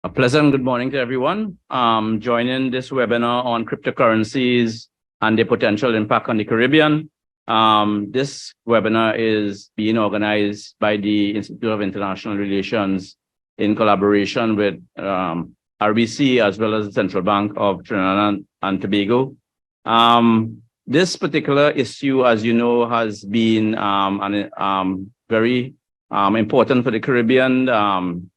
A pleasant good morning to everyone. Joining this webinar on cryptocurrencies and their potential impact on the Caribbean. This webinar is being organized by the Institute of International Relations in collaboration with RBC as well as the Central Bank of Trinidad and Tobago. This particular issue, as you know, has been very important for the Caribbean.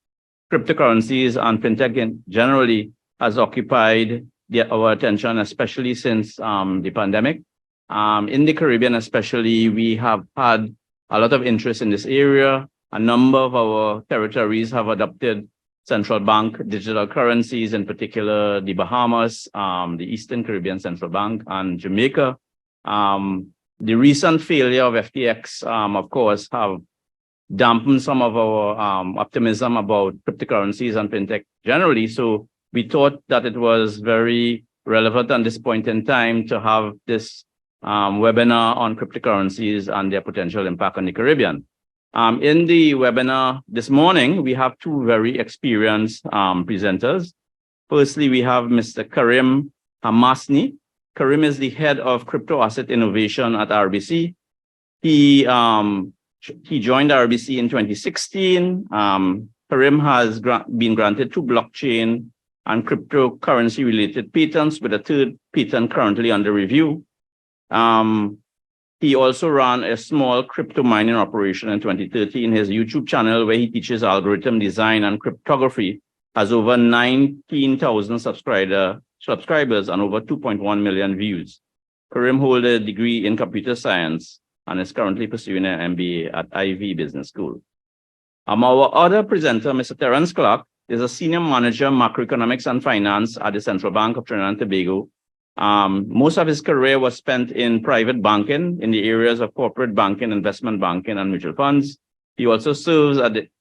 Cryptocurrencies and fintech generally has occupied our attention, especially since the pandemic. In the Caribbean especially, we have had a lot of interest in this area. A number of our territories have adopted central bank digital currencies, in particular the Bahamas, the Eastern Caribbean Central Bank, and Jamaica. The recent failure of FTX, of course, have dampen some of our optimism about cryptocurrencies and fintech generally. So we thought that it was very relevant at this point in time to have this webinar on cryptocurrencies and their potential impact on the Caribbean. In the webinar this morning, we have two very experienced presenters. Firstly, we have Mr. Karim Hamasni. Karim is the head of crypto asset innovation at RBC. He joined RBC in 2016. Karim has been granted 2 blockchain and cryptocurrency related patents, with a 3rd patent currently under review. He also ran a small crypto mining operation in 2013. His YouTube channel, where he teaches algorithm design and cryptography, has over 19,000 subscribers and over 2.1 million views. Karim holds a degree in computer science and is currently pursuing an MBA at Ivy Business School. Our other presenter, Mr. Terence Clark, is a senior manager macroeconomics and finance at the Central Bank of Trinidad and Tobago. Most of his career was spent in private banking in the areas of corporate banking, investment banking, and mutual funds. He also serves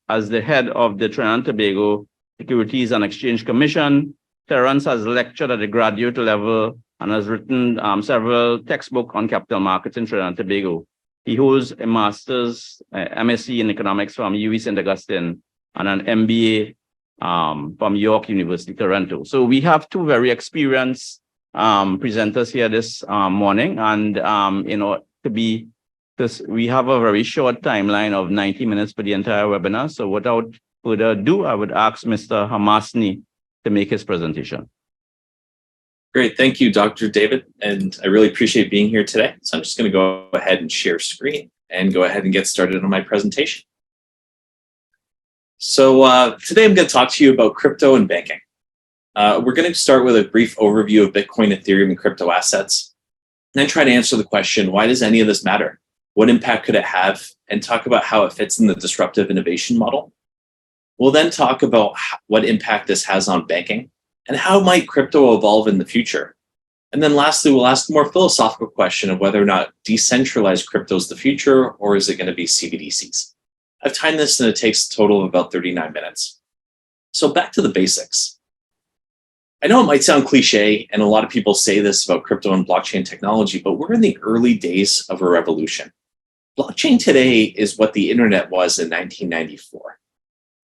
as the head of the Trinidad and Tobago Securities and Exchange Commission. Terence has lectured at the graduate level and has written several textbooks on capital markets in Trinidad and Tobago. He holds a master's, MSc in economics from U.W.I St. Augustine and an MBA from York University, Toronto. So we have two very experienced presenters here this morning, and we have a very short timeline of 90 minutes for the entire webinar. So without further ado, I would ask Mr. Hamasni to make his presentation. Great, thank you, Dr. David, and I really appreciate being here today. So I'm just going to go ahead and share screen and go ahead and get started on my presentation. So today I'm going to talk to you about crypto and banking. We're going to start with a brief overview of Bitcoin, Ethereum, and crypto assets, and then try to answer the question, why does any of this matter? What impact could it have? And talk about how it fits in the disruptive innovation model. We'll then talk about what impact this has on banking, and how might crypto evolve in the future? And then lastly, we'll ask a more philosophical question of whether or not decentralized crypto is the future, or is it going to be CBDCs? I've timed this and it takes a total of about 39 minutes. So back to the basics. I know it might sound cliche, and a lot of people say this about crypto and blockchain technology, but we're in the early days of a revolution. Blockchain today is what the internet was in 1994.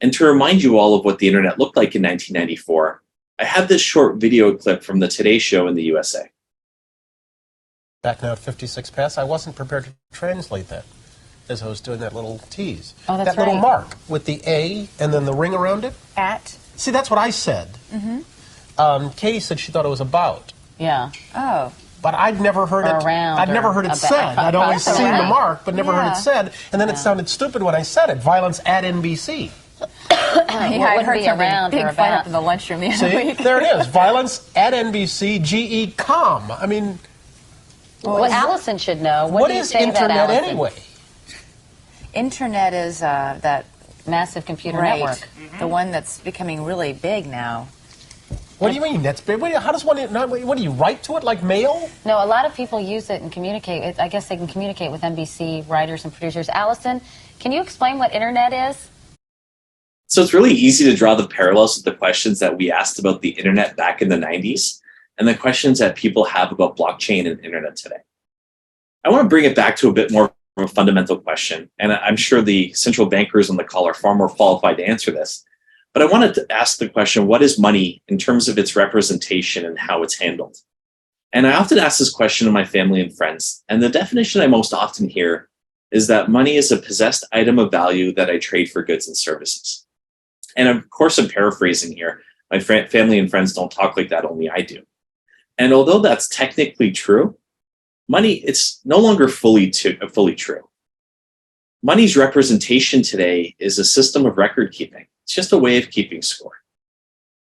And to remind you all of what the internet looked like in 1994, I have this short video clip from the Today Show in the USA. Back now at 56 past, I wasn't prepared to translate that as I was doing that little tease. Oh, that's that little mark with the A and then the ring around it. At. See, that's what I said. Katie said she thought it was about. Yeah. Oh. But I'd never heard it. Around. I'd never heard it said. I'd always seen the mark, but never heard it said. And then it sounded stupid when I said it. Violence at NBC. I heard around big fight up in the lunchroom the other week. There it is. Violence at NBC, GE.com. I mean, well, Allison should know. What is internet anyway? Internet is that Massive computer network. the one that's becoming really big now. What do you mean? That's big. How does one? What do you write to it like mail? No, a lot of people use it and communicate. I guess they can communicate with NBC writers and producers. Allison, can you explain what internet is? So it's really easy to draw the parallels with the questions that we asked about the internet back in the 90s and the questions that people have about blockchain and internet today. I want to bring it back to a bit more of a fundamental question, and I'm sure the central bankers on the call are far more qualified to answer this. But I wanted to ask the question, what is money in terms of its representation and how it's handled? And I often ask this question to my family and friends, and the definition I most often hear is that money is a possessed item of value that I trade for goods and services. And of course, I'm paraphrasing here. My family and friends don't talk like that, only I do. And although that's technically true, money, it's no longer fully true. Money's representation today is a system of record keeping. It's just a way of keeping score.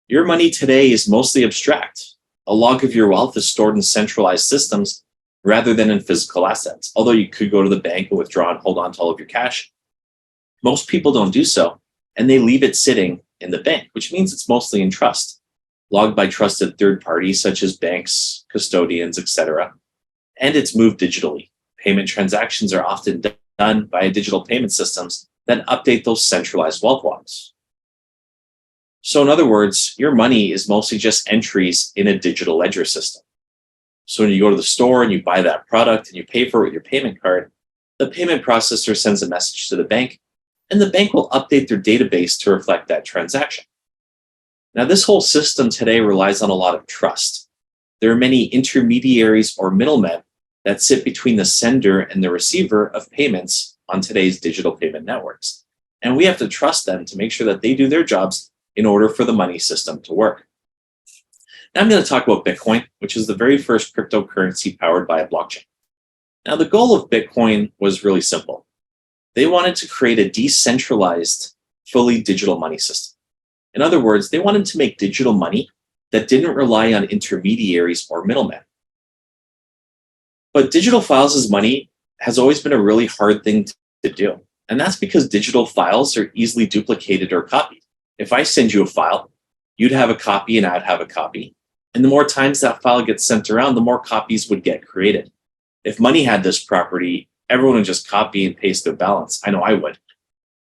Your money today is mostly abstract. A log of your wealth is stored in centralized systems rather than in physical assets. Although you could go to the bank and withdraw and hold on to all of your cash, most people don't do so, and they leave it sitting in the bank, which means it's mostly in trust, logged by trusted third parties such as banks, custodians, etc. And it's moved digitally. Payment transactions are often done via digital payment systems that update those centralized wealth logs. So in other words, your money is mostly just entries in a digital ledger system. So when you go to the store and you buy that product and you pay for it with your payment card, the payment processor sends a message to the bank, and the bank will update their database to reflect that transaction. Now, this whole system today relies on a lot of trust. There are many intermediaries or middlemen that sit between the sender and the receiver of payments on today's digital payment networks. And we have to trust them to make sure that they do their jobs in order for the money system to work. Now I'm going to talk about Bitcoin, which is the very first cryptocurrency powered by a blockchain. Now, the goal of Bitcoin was really simple. They wanted to create a decentralized, fully digital money system. In other words, they wanted to make digital money that didn't rely on intermediaries or middlemen. But digital files as money has always been a really hard thing to do. And that's because digital files are easily duplicated or copied. If I send you a file, you'd have a copy and I'd have a copy. And the more times that file gets sent around, the more copies would get created. If money had this property, everyone would just copy and paste their balance. I know I would.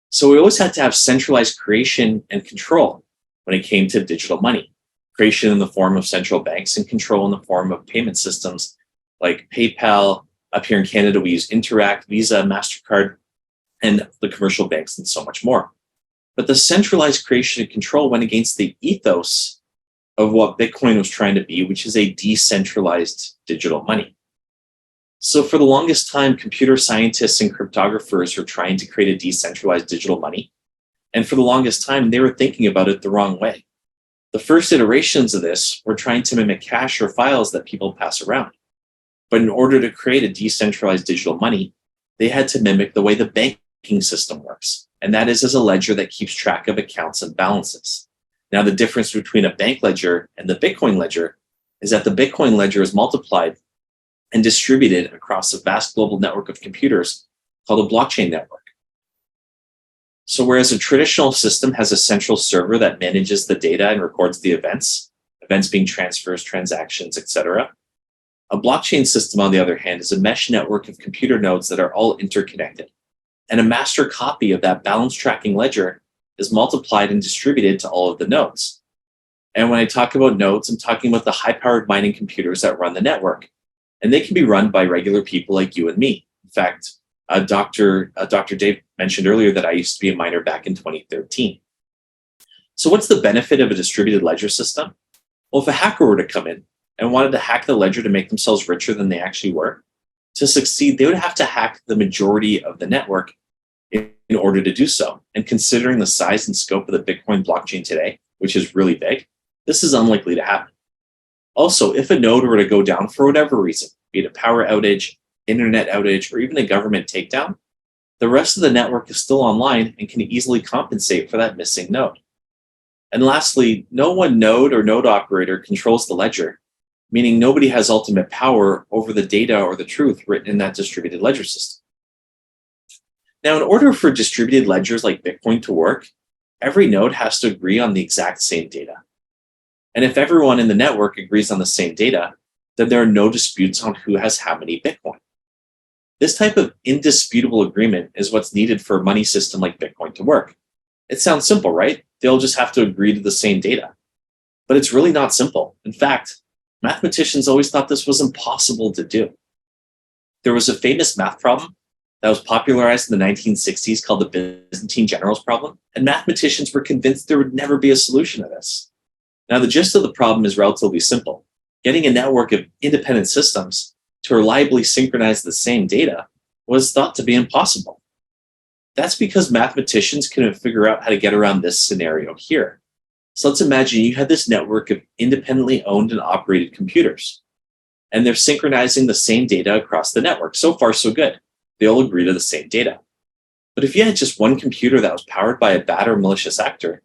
So we always had to have centralized creation and control when it came to digital money. Creation in the form of central banks and control in the form of payment systems like PayPal. Up here in Canada, we use Interact, Visa, MasterCard, and the commercial banks and so much more. But the centralized creation and control went against the ethos of what Bitcoin was trying to be, which is a decentralized digital money. So for the longest time, computer scientists and cryptographers were trying to create a decentralized digital money. And for the longest time, they were thinking about it the wrong way. The first iterations of this were trying to mimic cash or files that people pass around. But in order to create a decentralized digital money, they had to mimic the way the banking system works. And that is as a ledger that keeps track of accounts and balances. Now, the difference between a bank ledger and the Bitcoin ledger is that the Bitcoin ledger is multiplied and distributed across a vast global network of computers called a blockchain network. So whereas a traditional system has a central server that manages the data and records the events being transfers, transactions, etc., a blockchain system, on the other hand, is a mesh network of computer nodes that are all interconnected. And a master copy of that balance tracking ledger is multiplied and distributed to all of the nodes. And when I talk about nodes, I'm talking about the high-powered mining computers that run the network. And they can be run by regular people like you and me. In fact, Dr. Dave mentioned earlier that I used to be a miner back in 2013. So what's the benefit of a distributed ledger system? Well, if a hacker were to come in and wanted to hack the ledger to make themselves richer than they actually were, to succeed, they would have to hack the majority of the network in order to do so. And considering the size and scope of the Bitcoin blockchain today, which is really big, this is unlikely to happen. Also, if a node were to go down for whatever reason, be it a power outage, internet outage, or even a government takedown, the rest of the network is still online and can easily compensate for that missing node. And lastly, no one node or node operator controls the ledger, meaning nobody has ultimate power over the data or the truth written in that distributed ledger system. Now, in order for distributed ledgers like Bitcoin to work, every node has to agree on the exact same data. And if everyone in the network agrees on the same data, then there are no disputes on who has how many Bitcoin. This type of indisputable agreement is what's needed for a money system like Bitcoin to work. It sounds simple, right? They'll just have to agree to the same data. But it's really not simple. In fact, mathematicians always thought this was impossible to do. There was a famous math problem that was popularized in the 1960s called the Byzantine generals problem, and mathematicians were convinced there would never be a solution to this. Now, the gist of the problem is relatively simple. Getting a network of independent systems to reliably synchronize the same data was thought to be impossible. That's because mathematicians couldn't figure out how to get around this scenario here. So let's imagine you had this network of independently owned and operated computers, and they're synchronizing the same data across the network. So far, so good. They all agree to the same data. But if you had just one computer that was powered by a bad or malicious actor,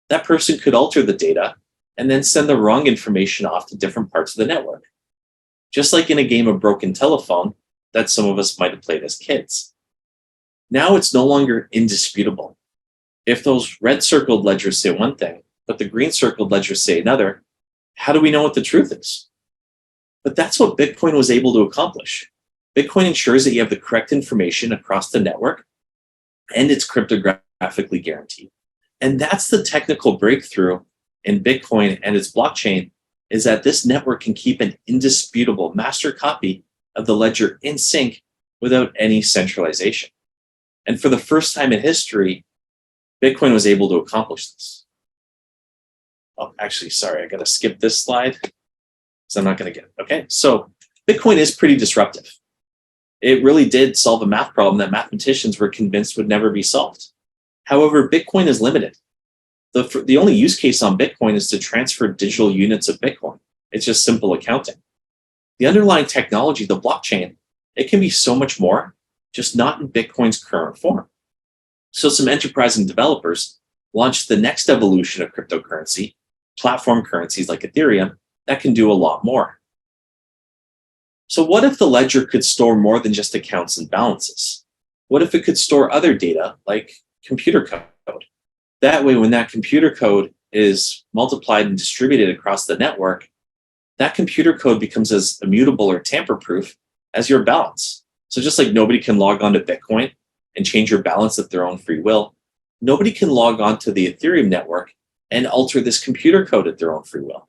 that person could alter the data and then send the wrong information off to different parts of the network. Just like in a game of broken telephone that some of us might have played as kids. Now it's no longer indisputable. If those red circled ledgers say one thing, but the green circled ledgers say another, how do we know what the truth is? But that's what Bitcoin was able to accomplish. Bitcoin ensures that you have the correct information across the network, and it's cryptographically guaranteed. And that's the technical breakthrough in Bitcoin and its blockchain, is that this network can keep an indisputable master copy of the ledger in sync without any centralization. And for the first time in history, Bitcoin was able to accomplish this. Oh, actually, sorry, I got to skip this slide because I'm not going to get it. Okay, so Bitcoin is pretty disruptive. It really did solve a math problem that mathematicians were convinced would never be solved. However, Bitcoin is limited. The only use case on Bitcoin is to transfer digital units of Bitcoin. It's just simple accounting. The underlying technology, the blockchain, it can be so much more, just not in Bitcoin's current form. So some enterprising developers launched the next evolution of cryptocurrency, platform currencies like Ethereum, that can do a lot more. So what if the ledger could store more than just accounts and balances? What if it could store other data like computer code? That way, when that computer code is multiplied and distributed across the network, that computer code becomes as immutable or tamper-proof as your balance. So just like nobody can log on to Bitcoin and change your balance at their own free will, nobody can log on to the Ethereum network and alter this computer code at their own free will.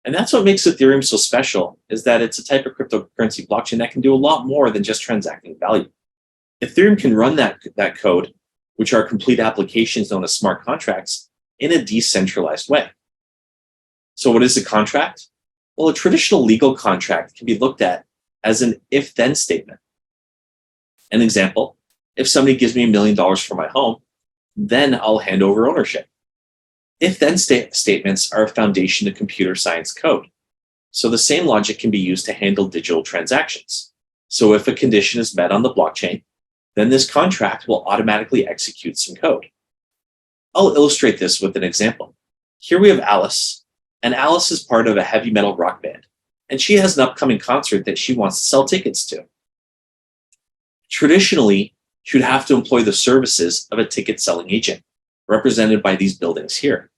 And that's what makes Ethereum so special, is that it's a type of cryptocurrency blockchain that can do a lot more than just transacting value. Ethereum can run that code, which are complete applications known as smart contracts, in a decentralized way. So what is a contract? Well, a traditional legal contract can be looked at as an if-then statement. An example, if somebody gives me $1 million for my home, then I'll hand over ownership. If-then statements are a foundation to computer science code. So the same logic can be used to handle digital transactions. So if a condition is met on the blockchain, then this contract will automatically execute some code. I'll illustrate this with an example. Here we have Alice, and Alice is part of a heavy metal rock band, and she has an upcoming concert that she wants to sell tickets to. Traditionally, she would have to employ the services of a ticket selling agent, represented by these buildings here.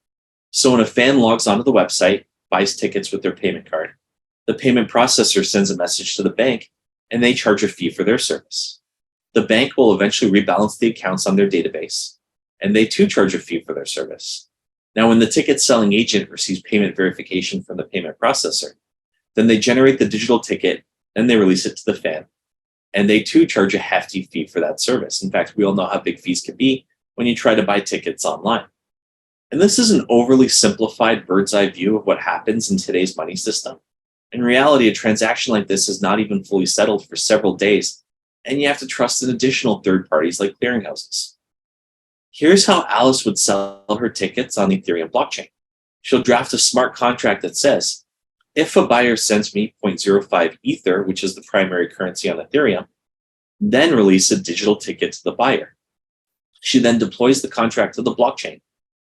So when a fan logs onto the website, buys tickets with their payment card, the payment processor sends a message to the bank, and they charge a fee for their service. The bank will eventually rebalance the accounts on their database, and they too charge a fee for their service. Now, when the ticket selling agent receives payment verification from the payment processor, then they generate the digital ticket and they release it to the fan. And they too charge a hefty fee for that service. In fact, we all know how big fees can be when you try to buy tickets online. And this is an overly simplified bird's eye view of what happens in today's money system. In reality, a transaction like this is not even fully settled for several days, and you have to trust in additional third parties like clearinghouses. Here's how Alice would sell her tickets on the Ethereum blockchain. She'll draft a smart contract that says, if a buyer sends me 0.05 Ether, which is the primary currency on Ethereum, then release a digital ticket to the buyer. She then deploys the contract to the blockchain.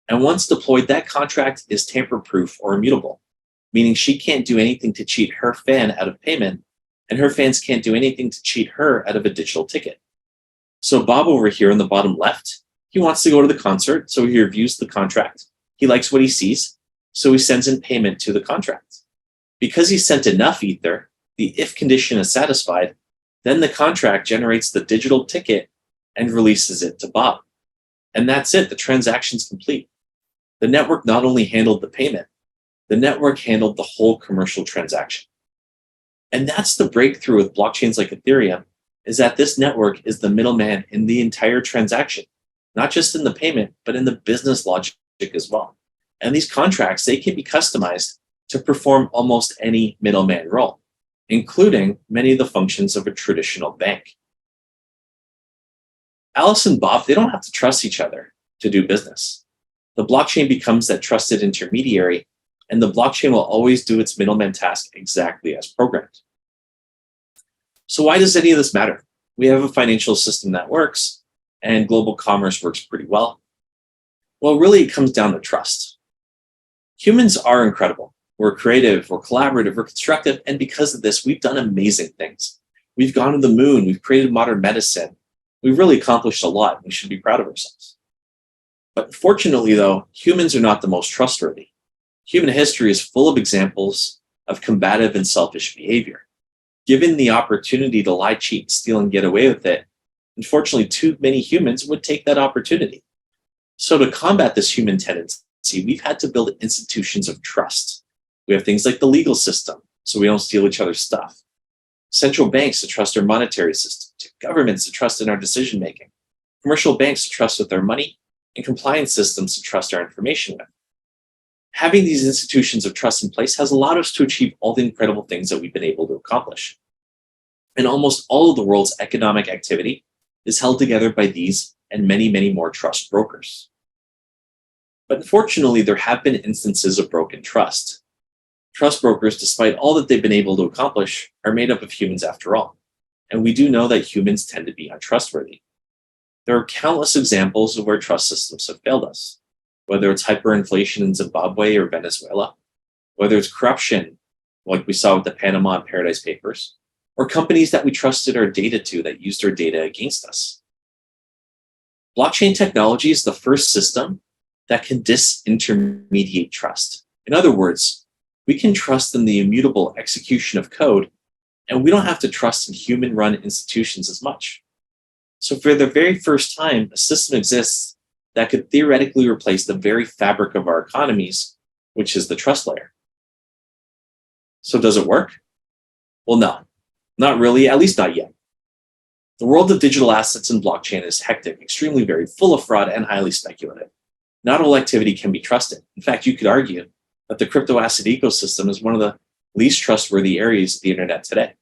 And once deployed, that contract is tamper-proof or immutable, meaning she can't do anything to cheat her fan out of payment, and her fans can't do anything to cheat her out of a digital ticket. So Bob over here in the bottom left, he wants to go to the concert, so he reviews the contract. He likes what he sees, so he sends in payment to the contract. Because he sent enough Ether, the if condition is satisfied, then the contract generates the digital ticket and releases it to Bob. And that's it, the transaction's complete. The network not only handled the payment, the network handled the whole commercial transaction. And that's the breakthrough with blockchains like Ethereum, is that this network is the middleman in the entire transaction, not just in the payment, but in the business logic as well. And these contracts, they can be customized to perform almost any middleman role, including many of the functions of a traditional bank. Alice and Bob, they don't have to trust each other to do business. The blockchain becomes that trusted intermediary, and the blockchain will always do its middleman task exactly as programmed. So why does any of this matter? We have a financial system that works, and global commerce works pretty well. Well, really, it comes down to trust. Humans are incredible. We're creative, we're collaborative, we're constructive, and because of this, we've done amazing things. We've gone to the moon, we've created modern medicine. We've really accomplished a lot, and we should be proud of ourselves. But unfortunately, though, humans are not the most trustworthy. Human history is full of examples of combative and selfish behavior. Given the opportunity to lie, cheat, steal, and get away with it, unfortunately, too many humans would take that opportunity. So to combat this human tendency, we've had to build institutions of trust. We have things like the legal system, so we don't steal each other's stuff. Central banks to trust our monetary system, to governments to trust in our decision-making, commercial banks to trust with their money, and compliance systems to trust our information with. Having these institutions of trust in place has allowed us to achieve all the incredible things that we've been able to accomplish. And almost all of the world's economic activity is held together by these and many, many more trust brokers. But unfortunately, there have been instances of broken trust. Trust brokers, despite all that they've been able to accomplish, are made up of humans after all. And we do know that humans tend to be untrustworthy. There are countless examples of where trust systems have failed us, whether it's hyperinflation in Zimbabwe or Venezuela, whether it's corruption, like we saw with the Panama and Paradise Papers, or companies that we trusted our data to that used our data against us. Blockchain technology is the first system that can disintermediate trust. In other words, we can trust in the immutable execution of code, and we don't have to trust in human-run institutions as much. So for the very first time, a system exists that could theoretically replace the very fabric of our economies, which is the trust layer. So does it work? Well, no, not really, at least not yet. The world of digital assets and blockchain is hectic, extremely varied, full of fraud, and highly speculative. Not all activity can be trusted. In fact, you could argue that the crypto asset ecosystem is one of the least trustworthy areas of the internet today.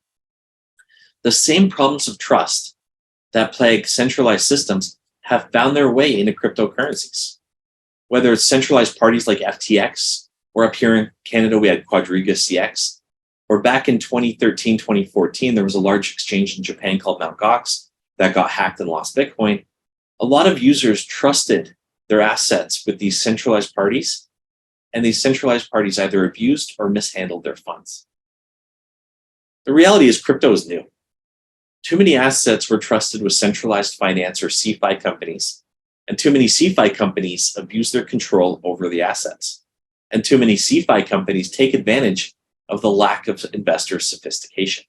The same problems of trust that plague centralized systems have found their way into cryptocurrencies. Whether it's centralized parties like FTX, or up here in Canada, we had Quadriga CX, or back in 2013, 2014, there was a large exchange in Japan called Mt. Gox that got hacked and lost Bitcoin. A lot of users trusted their assets with these centralized parties, and these centralized parties either abused or mishandled their funds. The reality is crypto is new. Too many assets were trusted with centralized finance or CeFi companies, and too many CeFi companies abuse their control over the assets. And too many CeFi companies take advantage of the lack of investor sophistication.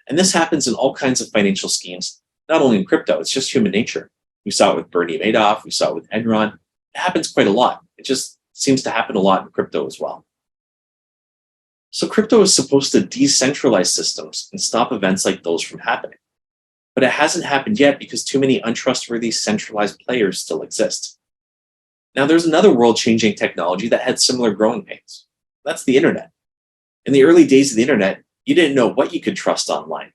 And this happens in all kinds of financial schemes, not only in crypto, it's just human nature. We saw it with Bernie Madoff, we saw it with Enron. It happens quite a lot. It just seems to happen a lot in crypto as well. So crypto is supposed to decentralize systems and stop events like those from happening. But it hasn't happened yet because too many untrustworthy centralized players still exist. Now, there's another world-changing technology that had similar growing pains. That's the internet. In the early days of the internet, you didn't know what you could trust online.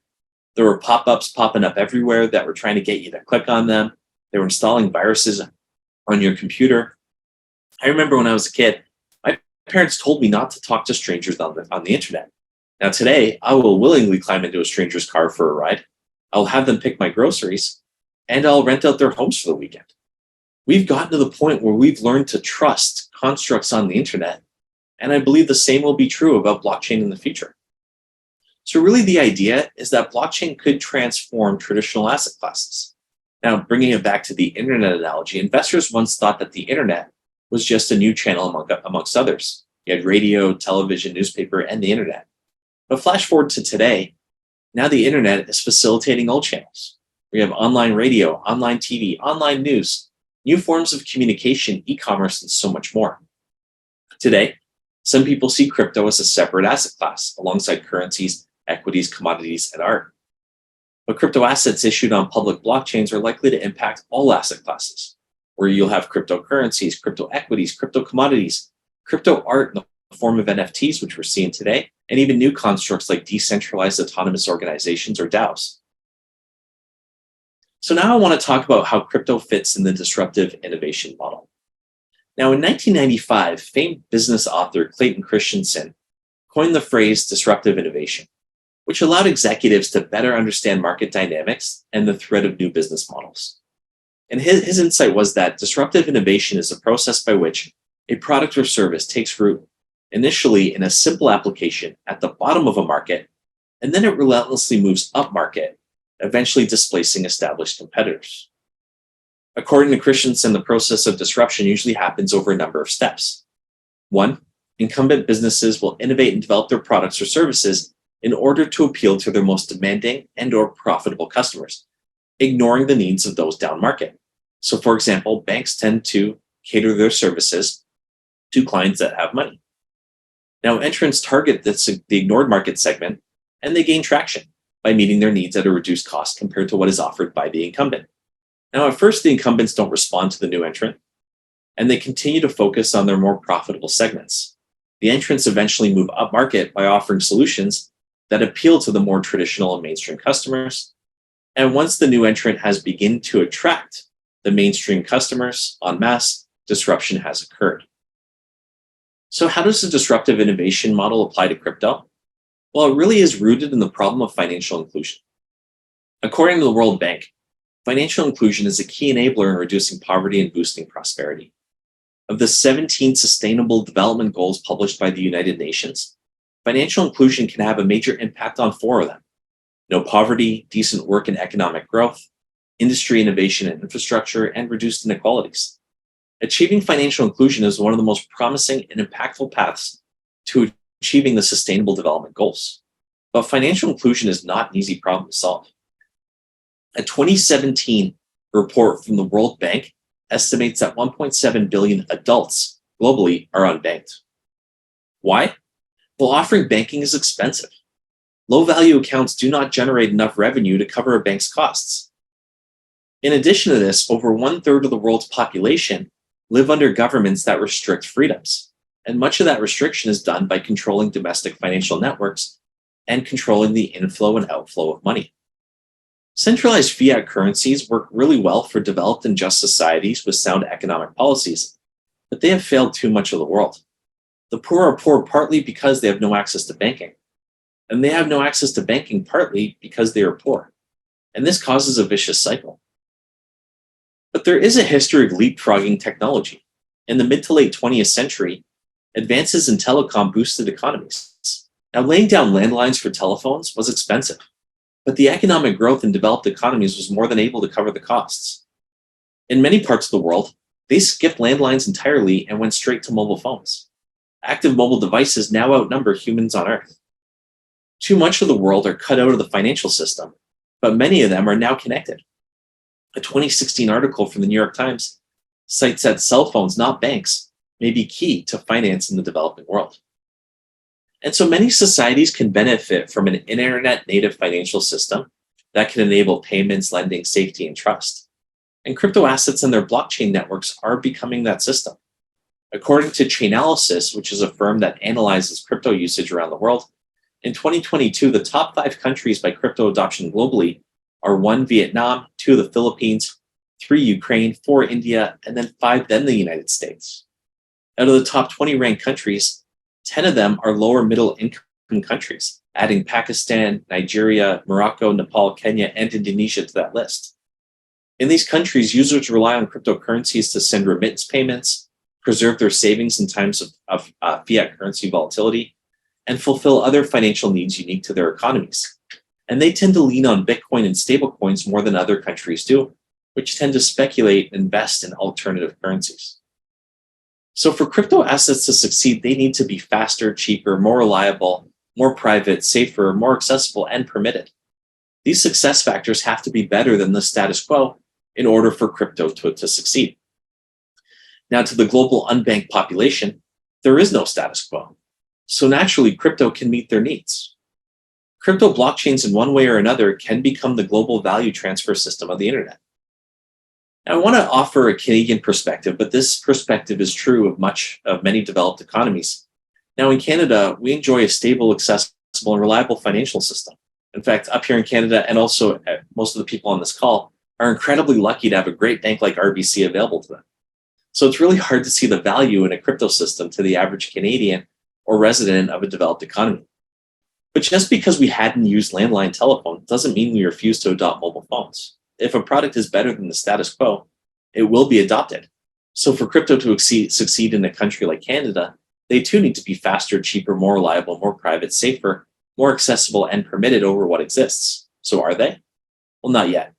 There were pop-ups popping up everywhere that were trying to get you to click on them. They were installing viruses on your computer. I remember when I was a kid, my parents told me not to talk to strangers on the internet. Now today, I will willingly climb into a stranger's car for a ride. I'll have them pick my groceries, and I'll rent out their homes for the weekend. We've gotten to the point where we've learned to trust constructs on the internet, and I believe the same will be true about blockchain in the future. So really the idea is that blockchain could transform traditional asset classes. Now, bringing it back to the internet analogy, investors once thought that the internet was just a new channel amongst others. You had radio, television, newspaper, and the internet. But flash forward to today, now the internet is facilitating all channels. We have online radio, online TV, online news, new forms of communication, e-commerce, and so much more. Today, some people see crypto as a separate asset class alongside currencies, equities, commodities, and art. But crypto assets issued on public blockchains are likely to impact all asset classes, where you'll have cryptocurrencies, crypto equities, crypto commodities, crypto art in the form of NFTs, which we're seeing today, and even new constructs like decentralized autonomous organizations or DAOs. So now I want to talk about how crypto fits in the disruptive innovation model. Now, in 1995, famed business author Clayton Christensen coined the phrase disruptive innovation, which allowed executives to better understand market dynamics and the threat of new business models. And his insight was that disruptive innovation is a process by which a product or service takes root initially in a simple application at the bottom of a market, and then it relentlessly moves up market, eventually displacing established competitors. According to Christensen, the process of disruption usually happens over a number of steps. 1, incumbent businesses will innovate and develop their products or services in order to appeal to their most demanding and/or profitable customers, ignoring the needs of those down market. So, for example, banks tend to cater their services to clients that have money. Now, entrants target the ignored market segment, and they gain traction by meeting their needs at a reduced cost compared to what is offered by the incumbent. Now, at first, the incumbents don't respond to the new entrant, and they continue to focus on their more profitable segments. The entrants eventually move up market by offering solutions that appeal to the more traditional and mainstream customers. And once the new entrant has begun to attract the mainstream customers en masse, disruption has occurred. So how does the disruptive innovation model apply to crypto? Well, it really is rooted in the problem of financial inclusion. According to the World Bank, financial inclusion is a key enabler in reducing poverty and boosting prosperity. Of the 17 Sustainable Development Goals published by the United Nations, financial inclusion can have a major impact on 4 of them: no poverty, decent work and economic growth, industry innovation and infrastructure, and reduced inequalities. Achieving financial inclusion is one of the most promising and impactful paths to achieving the Sustainable Development Goals. But financial inclusion is not an easy problem to solve. A 2017 report from the World Bank estimates that 1.7 billion adults globally are unbanked. Why? Well, offering banking is expensive. Low-value accounts do not generate enough revenue to cover a bank's costs. In addition to this, over 1/3 of the world's population live under governments that restrict freedoms, and much of that restriction is done by controlling domestic financial networks and controlling the inflow and outflow of money. Centralized fiat currencies work really well for developed and just societies with sound economic policies, but they have failed too much of the world. The poor are poor partly because they have no access to banking, and they have no access to banking partly because they are poor, and this causes a vicious cycle. But there is a history of leapfrogging technology. In the mid to late 20th century, advances in telecom boosted economies. Now, laying down landlines for telephones was expensive, but the economic growth in developed economies was more than able to cover the costs. In many parts of the world, they skipped landlines entirely and went straight to mobile phones. Active mobile devices now outnumber humans on Earth. Too much of the world are cut out of the financial system, but many of them are now connected. A 2016 article from the New York Times cites that cell phones, not banks, may be key to finance in the developing world. And so many societies can benefit from an internet-native financial system that can enable payments, lending, safety, and trust. And crypto assets and their blockchain networks are becoming that system. According to Chainalysis, which is a firm that analyzes crypto usage around the world, in 2022, the top 5 countries by crypto adoption globally are 1, Vietnam, 2, the Philippines, 3, Ukraine, 4, India, and then 5, then the United States. Out of the top 20 ranked countries, 10 of them are lower middle income countries, adding Pakistan, Nigeria, Morocco, Nepal, Kenya, and Indonesia to that list. In these countries, users rely on cryptocurrencies to send remittance payments, preserve their savings in times of fiat currency volatility, and fulfill other financial needs unique to their economies. And they tend to lean on Bitcoin and stablecoins more than other countries do, which tend to speculate and invest in alternative currencies. So for crypto assets to succeed, they need to be faster, cheaper, more reliable, more private, safer, more accessible, and permitted. These success factors have to be better than the status quo in order for crypto to succeed. Now, to the global unbanked population, there is no status quo. So naturally, crypto can meet their needs. Crypto blockchains, in one way or another, can become the global value transfer system of the internet. Now, I want to offer a Canadian perspective, but this perspective is true of many developed economies. Now, in Canada, we enjoy a stable, accessible, and reliable financial system. In fact, up here in Canada, and also most of the people on this call, are incredibly lucky to have a great bank like RBC available to them. So it's really hard to see the value in a crypto system to the average Canadian or resident of a developed economy. But just because we hadn't used landline telephone doesn't mean we refuse to adopt mobile phones. If a product is better than the status quo, it will be adopted. So for crypto to succeed in a country like Canada, they too need to be faster, cheaper, more reliable, more private, safer, more accessible, and permitted over what exists. So are they? Well, not yet.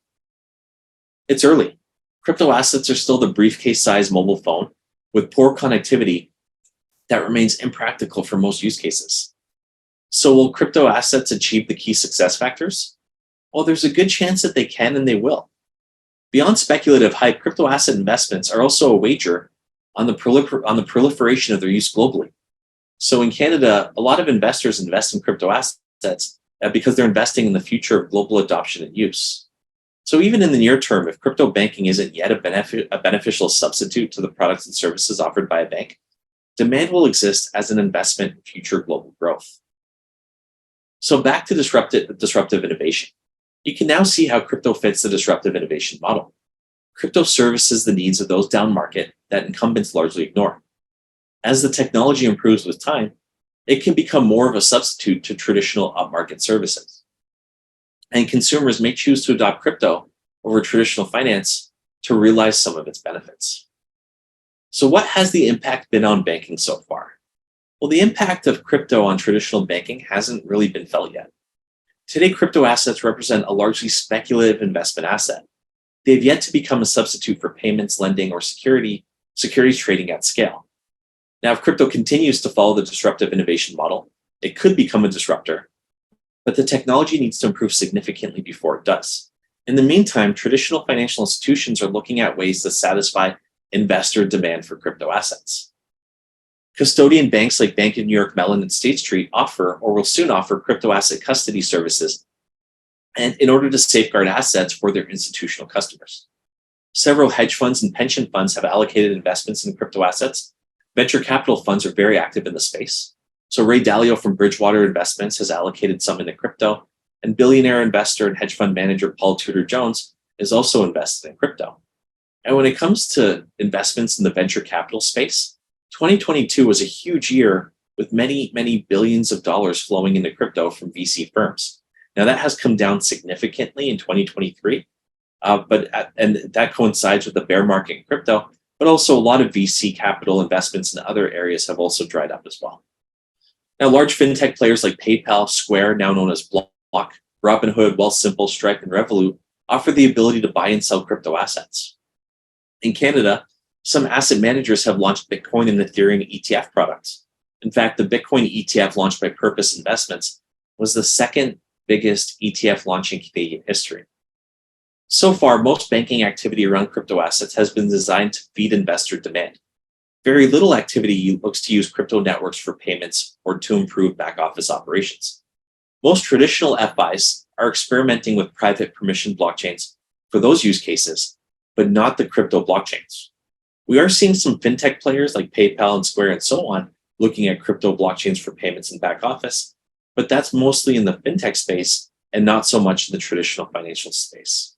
It's early. Crypto assets are still the briefcase-sized mobile phone with poor connectivity that remains impractical for most use cases. So will crypto assets achieve the key success factors? Well, there's a good chance that they can and they will. Beyond speculative hype, crypto asset investments are also a wager on the proliferation of their use globally. So in Canada, a lot of investors invest in crypto assets because they're investing in the future of global adoption and use. So even in the near term, if crypto banking isn't yet a beneficial substitute to the products and services offered by a bank, demand will exist as an investment in future global growth. So back to disruptive innovation. You can now see how crypto fits the disruptive innovation model. Crypto services the needs of those down market that incumbents largely ignore. As the technology improves with time, it can become more of a substitute to traditional upmarket services. And consumers may choose to adopt crypto over traditional finance to realize some of its benefits. So what has the impact been on banking so far? Well, the impact of crypto on traditional banking hasn't really been felt yet. Today, crypto assets represent a largely speculative investment asset. They have yet to become a substitute for payments, lending, or securities trading at scale. Now, if crypto continues to follow the disruptive innovation model, it could become a disruptor, but the technology needs to improve significantly before it does. In the meantime, traditional financial institutions are looking at ways to satisfy investor demand for crypto assets. Custodian banks like Bank of New York Mellon and State Street offer, or will soon offer, crypto asset custody services and in order to safeguard assets for their institutional customers. Several hedge funds and pension funds have allocated investments in crypto assets. Venture capital funds are very active in the space. So Ray Dalio from Bridgewater Investments has allocated some into crypto, and billionaire investor and hedge fund manager Paul Tudor Jones is also invested in crypto. And when it comes to investments in the venture capital space, 2022 was a huge year with many, many billions of dollars flowing into crypto from VC firms. Now that has come down significantly in 2023, and that coincides with the bear market in crypto, but also a lot of VC capital investments in other areas have also dried up as well. Now, large fintech players like PayPal, Square, now known as Block, Robinhood, Wealthsimple, Stripe, and Revolut offer the ability to buy and sell crypto assets. In Canada, some asset managers have launched Bitcoin and Ethereum ETF products. In fact, the Bitcoin ETF launched by Purpose Investments was the second biggest ETF launch in Canadian history. So far, most banking activity around crypto assets has been designed to feed investor demand. Very little activity looks to use crypto networks for payments or to improve back office operations. Most traditional FIs are experimenting with private permission blockchains for those use cases, but not the crypto blockchains. We are seeing some fintech players like PayPal and Square and so on looking at crypto blockchains for payments and back office, but that's mostly in the fintech space and not so much in the traditional financial space.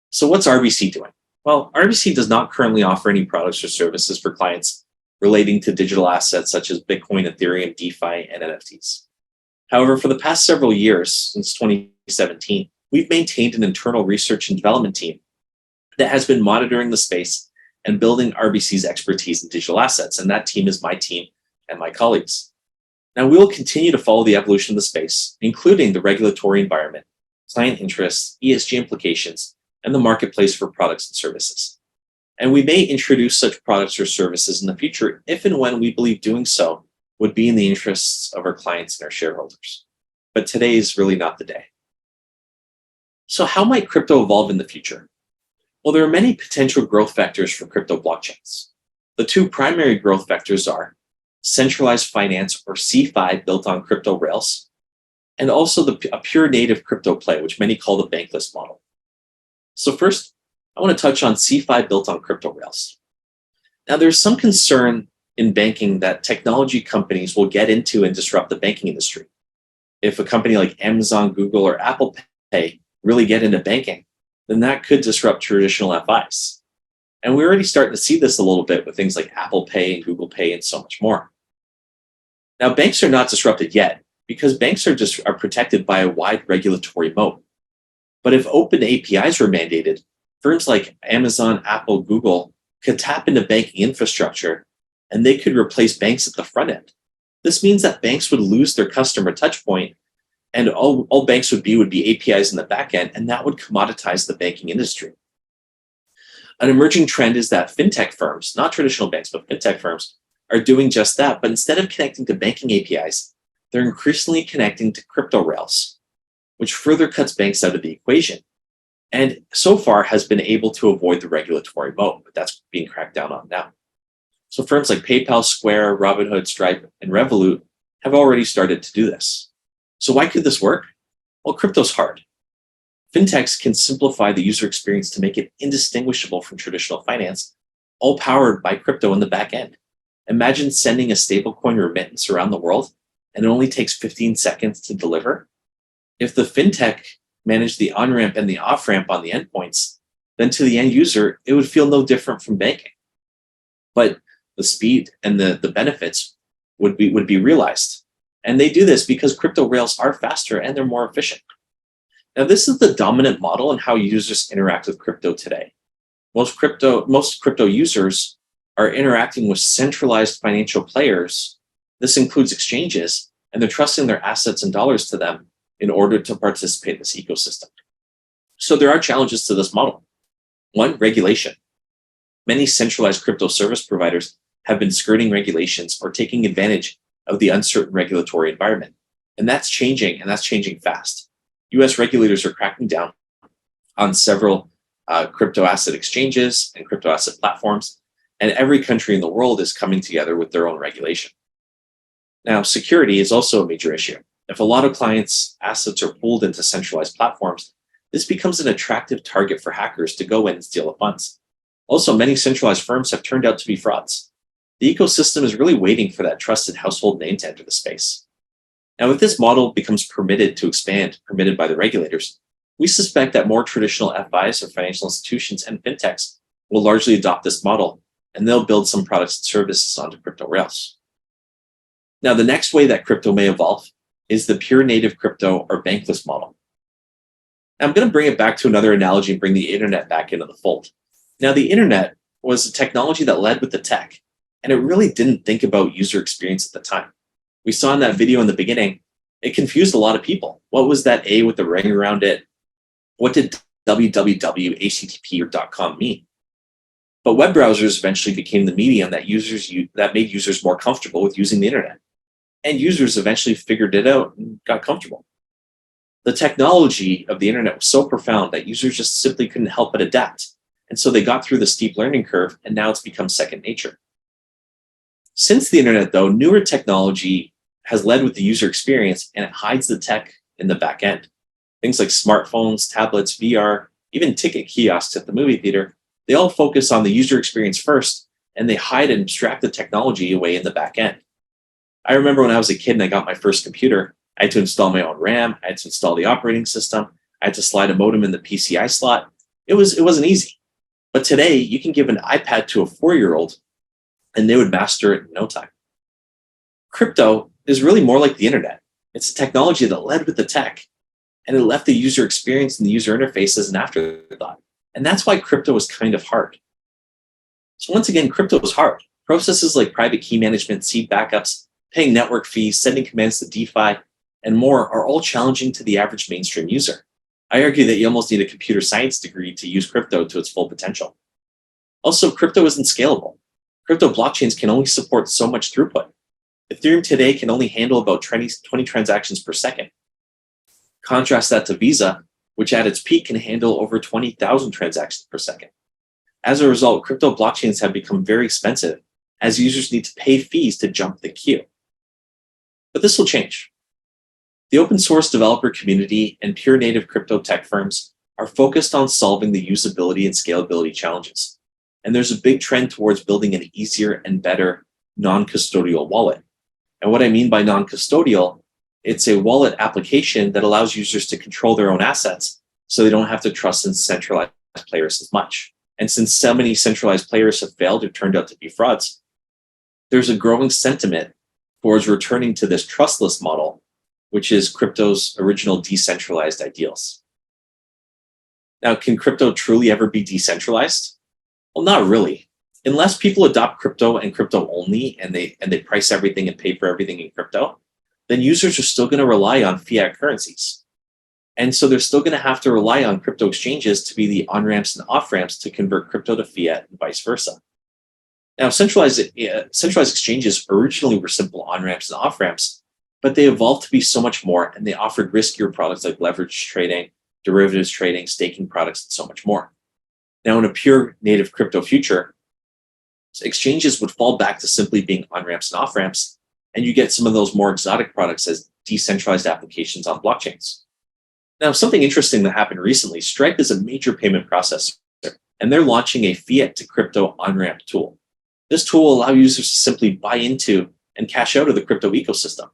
So what's RBC doing? Well, RBC does not currently offer any products or services for clients relating to digital assets such as Bitcoin, Ethereum, DeFi, and NFTs. However, for the past several years, since 2017, we've maintained an internal research and development team that has been monitoring the space and building RBC's expertise in digital assets. And that team is my team and my colleagues. Now, we will continue to follow the evolution of the space, including the regulatory environment, client interests, ESG implications, and the marketplace for products and services. And we may introduce such products or services in the future if and when we believe doing so would be in the interests of our clients and our shareholders. But today is really not the day. So how might crypto evolve in the future? Well, there are many potential growth vectors for crypto blockchains. The two primary growth vectors are centralized finance, or CeFi, built on crypto rails, and also a pure native crypto play, which many call the bankless model. So first, I want to touch on C5 built on crypto rails. Now, there's some concern in banking that technology companies will get into and disrupt the banking industry. If a company like Amazon, Google, or Apple Pay really get into banking, then that could disrupt traditional FIs. And we're already starting to see this a little bit with things like Apple Pay and Google Pay and so much more. Now, banks are not disrupted yet because banks are protected by a wide regulatory moat. But if open APIs were mandated, firms like Amazon, Apple, Google could tap into banking infrastructure and they could replace banks at the front end. This means that banks would lose their customer touch point and all banks would be APIs in the back end, and that would commoditize the banking industry. An emerging trend is that fintech firms, not traditional banks, but fintech firms, are doing just that. But instead of connecting to banking APIs, they're increasingly connecting to crypto rails, which further cuts banks out of the equation. And so far has been able to avoid the regulatory moat, but that's being cracked down on now. So firms like PayPal, Square, Robinhood, Stripe, and Revolut have already started to do this. So why could this work? Well, crypto's hard. Fintechs can simplify the user experience to make it indistinguishable from traditional finance, all powered by crypto in the back end. Imagine sending a stablecoin remittance around the world, and it only takes 15 seconds to deliver. If the fintech managed the on-ramp and the off-ramp on the endpoints, then to the end user, it would feel no different from banking. But the speed and the benefits would be realized. And they do this because crypto rails are faster and they're more efficient. Now, this is the dominant model in how users interact with crypto today. Most crypto users are interacting with centralized financial players. This includes exchanges, and they're trusting their assets and dollars to them in order to participate in this ecosystem. So there are challenges to this model. One, regulation. Many centralized crypto service providers have been skirting regulations or taking advantage of the uncertain regulatory environment. And that's changing fast. US regulators are cracking down on several crypto asset exchanges and crypto asset platforms, and every country in the world is coming together with their own regulation. Now, security is also a major issue. If a lot of clients' assets are pooled into centralized platforms, this becomes an attractive target for hackers to go in and steal the funds. Also, many centralized firms have turned out to be frauds. The ecosystem is really waiting for that trusted household name to enter the space. Now, if this model becomes permitted to expand, permitted by the regulators, we suspect that more traditional FIs or financial institutions and fintechs will largely adopt this model, and they'll build some products and services onto crypto rails. Now, the next way that crypto may evolve is the pure native crypto or bankless model. Now, I'm going to bring it back to another analogy and bring the internet back into the fold. Now, the internet was a technology that led with the tech, and it really didn't think about user experience at the time. We saw in that video in the beginning, it confused a lot of people. What was that A with the ring around it? What did www, HTTP, or .com mean? But web browsers eventually became the medium that made users more comfortable with using the internet. And users eventually figured it out and got comfortable. The technology of the internet was so profound that users just simply couldn't help but adapt. And so they got through the steep learning curve, and now it's become second nature. Since the internet, though, newer technology has led with the user experience, and it hides the tech in the back end. Things like smartphones, tablets, VR, even ticket kiosks at the movie theater, they all focus on the user experience first, and they hide and abstract the technology away in the back end. I remember when I was a kid and I got my first computer, I had to install my own RAM, I had to install the operating system, I had to slide a modem in the PCI slot. It wasn't easy. But today, you can give an iPad to a 4-year-old and they would master it in no time. Crypto is really more like the internet. It's a technology that led with the tech, and it left the user experience and the user interface as an afterthought. And that's why crypto is kind of hard. So once again, crypto is hard. Processes like private key management, seed backups, paying network fees, sending commands to DeFi, and more are all challenging to the average mainstream user. I argue that you almost need a computer science degree to use crypto to its full potential. Also, crypto isn't scalable. Crypto blockchains can only support so much throughput. Ethereum today can only handle about 20 transactions per second. Contrast that to Visa, which at its peak can handle over 20,000 transactions per second. As a result, crypto blockchains have become very expensive as users need to pay fees to jump the queue. But this will change. The open source developer community and pure native crypto tech firms are focused on solving the usability and scalability challenges. And there's a big trend towards building an easier and better non-custodial wallet. And what I mean by non-custodial, it's a wallet application that allows users to control their own assets so they don't have to trust in centralized players as much. And since so many centralized players have failed or turned out to be frauds, there's a growing sentiment towards returning to this trustless model, which is crypto's original decentralized ideals. Now, can crypto truly ever be decentralized? Well, not really. Unless people adopt crypto and crypto only, and they price everything and pay for everything in crypto, then users are still going to rely on fiat currencies. And so they're still going to have to rely on crypto exchanges to be the on-ramps and off-ramps to convert crypto to fiat and vice versa. Now, centralized exchanges originally were simple on-ramps and off-ramps, but they evolved to be so much more, and they offered riskier products like leverage trading, derivatives trading, staking products, and so much more. Now, in a pure native crypto future, exchanges would fall back to simply being on-ramps and off-ramps, and you get some of those more exotic products as decentralized applications on blockchains. Now, something interesting that happened recently, Stripe is a major payment processor, and they're launching a fiat to crypto on-ramp tool. This tool will allow users to simply buy into and cash out of the crypto ecosystem.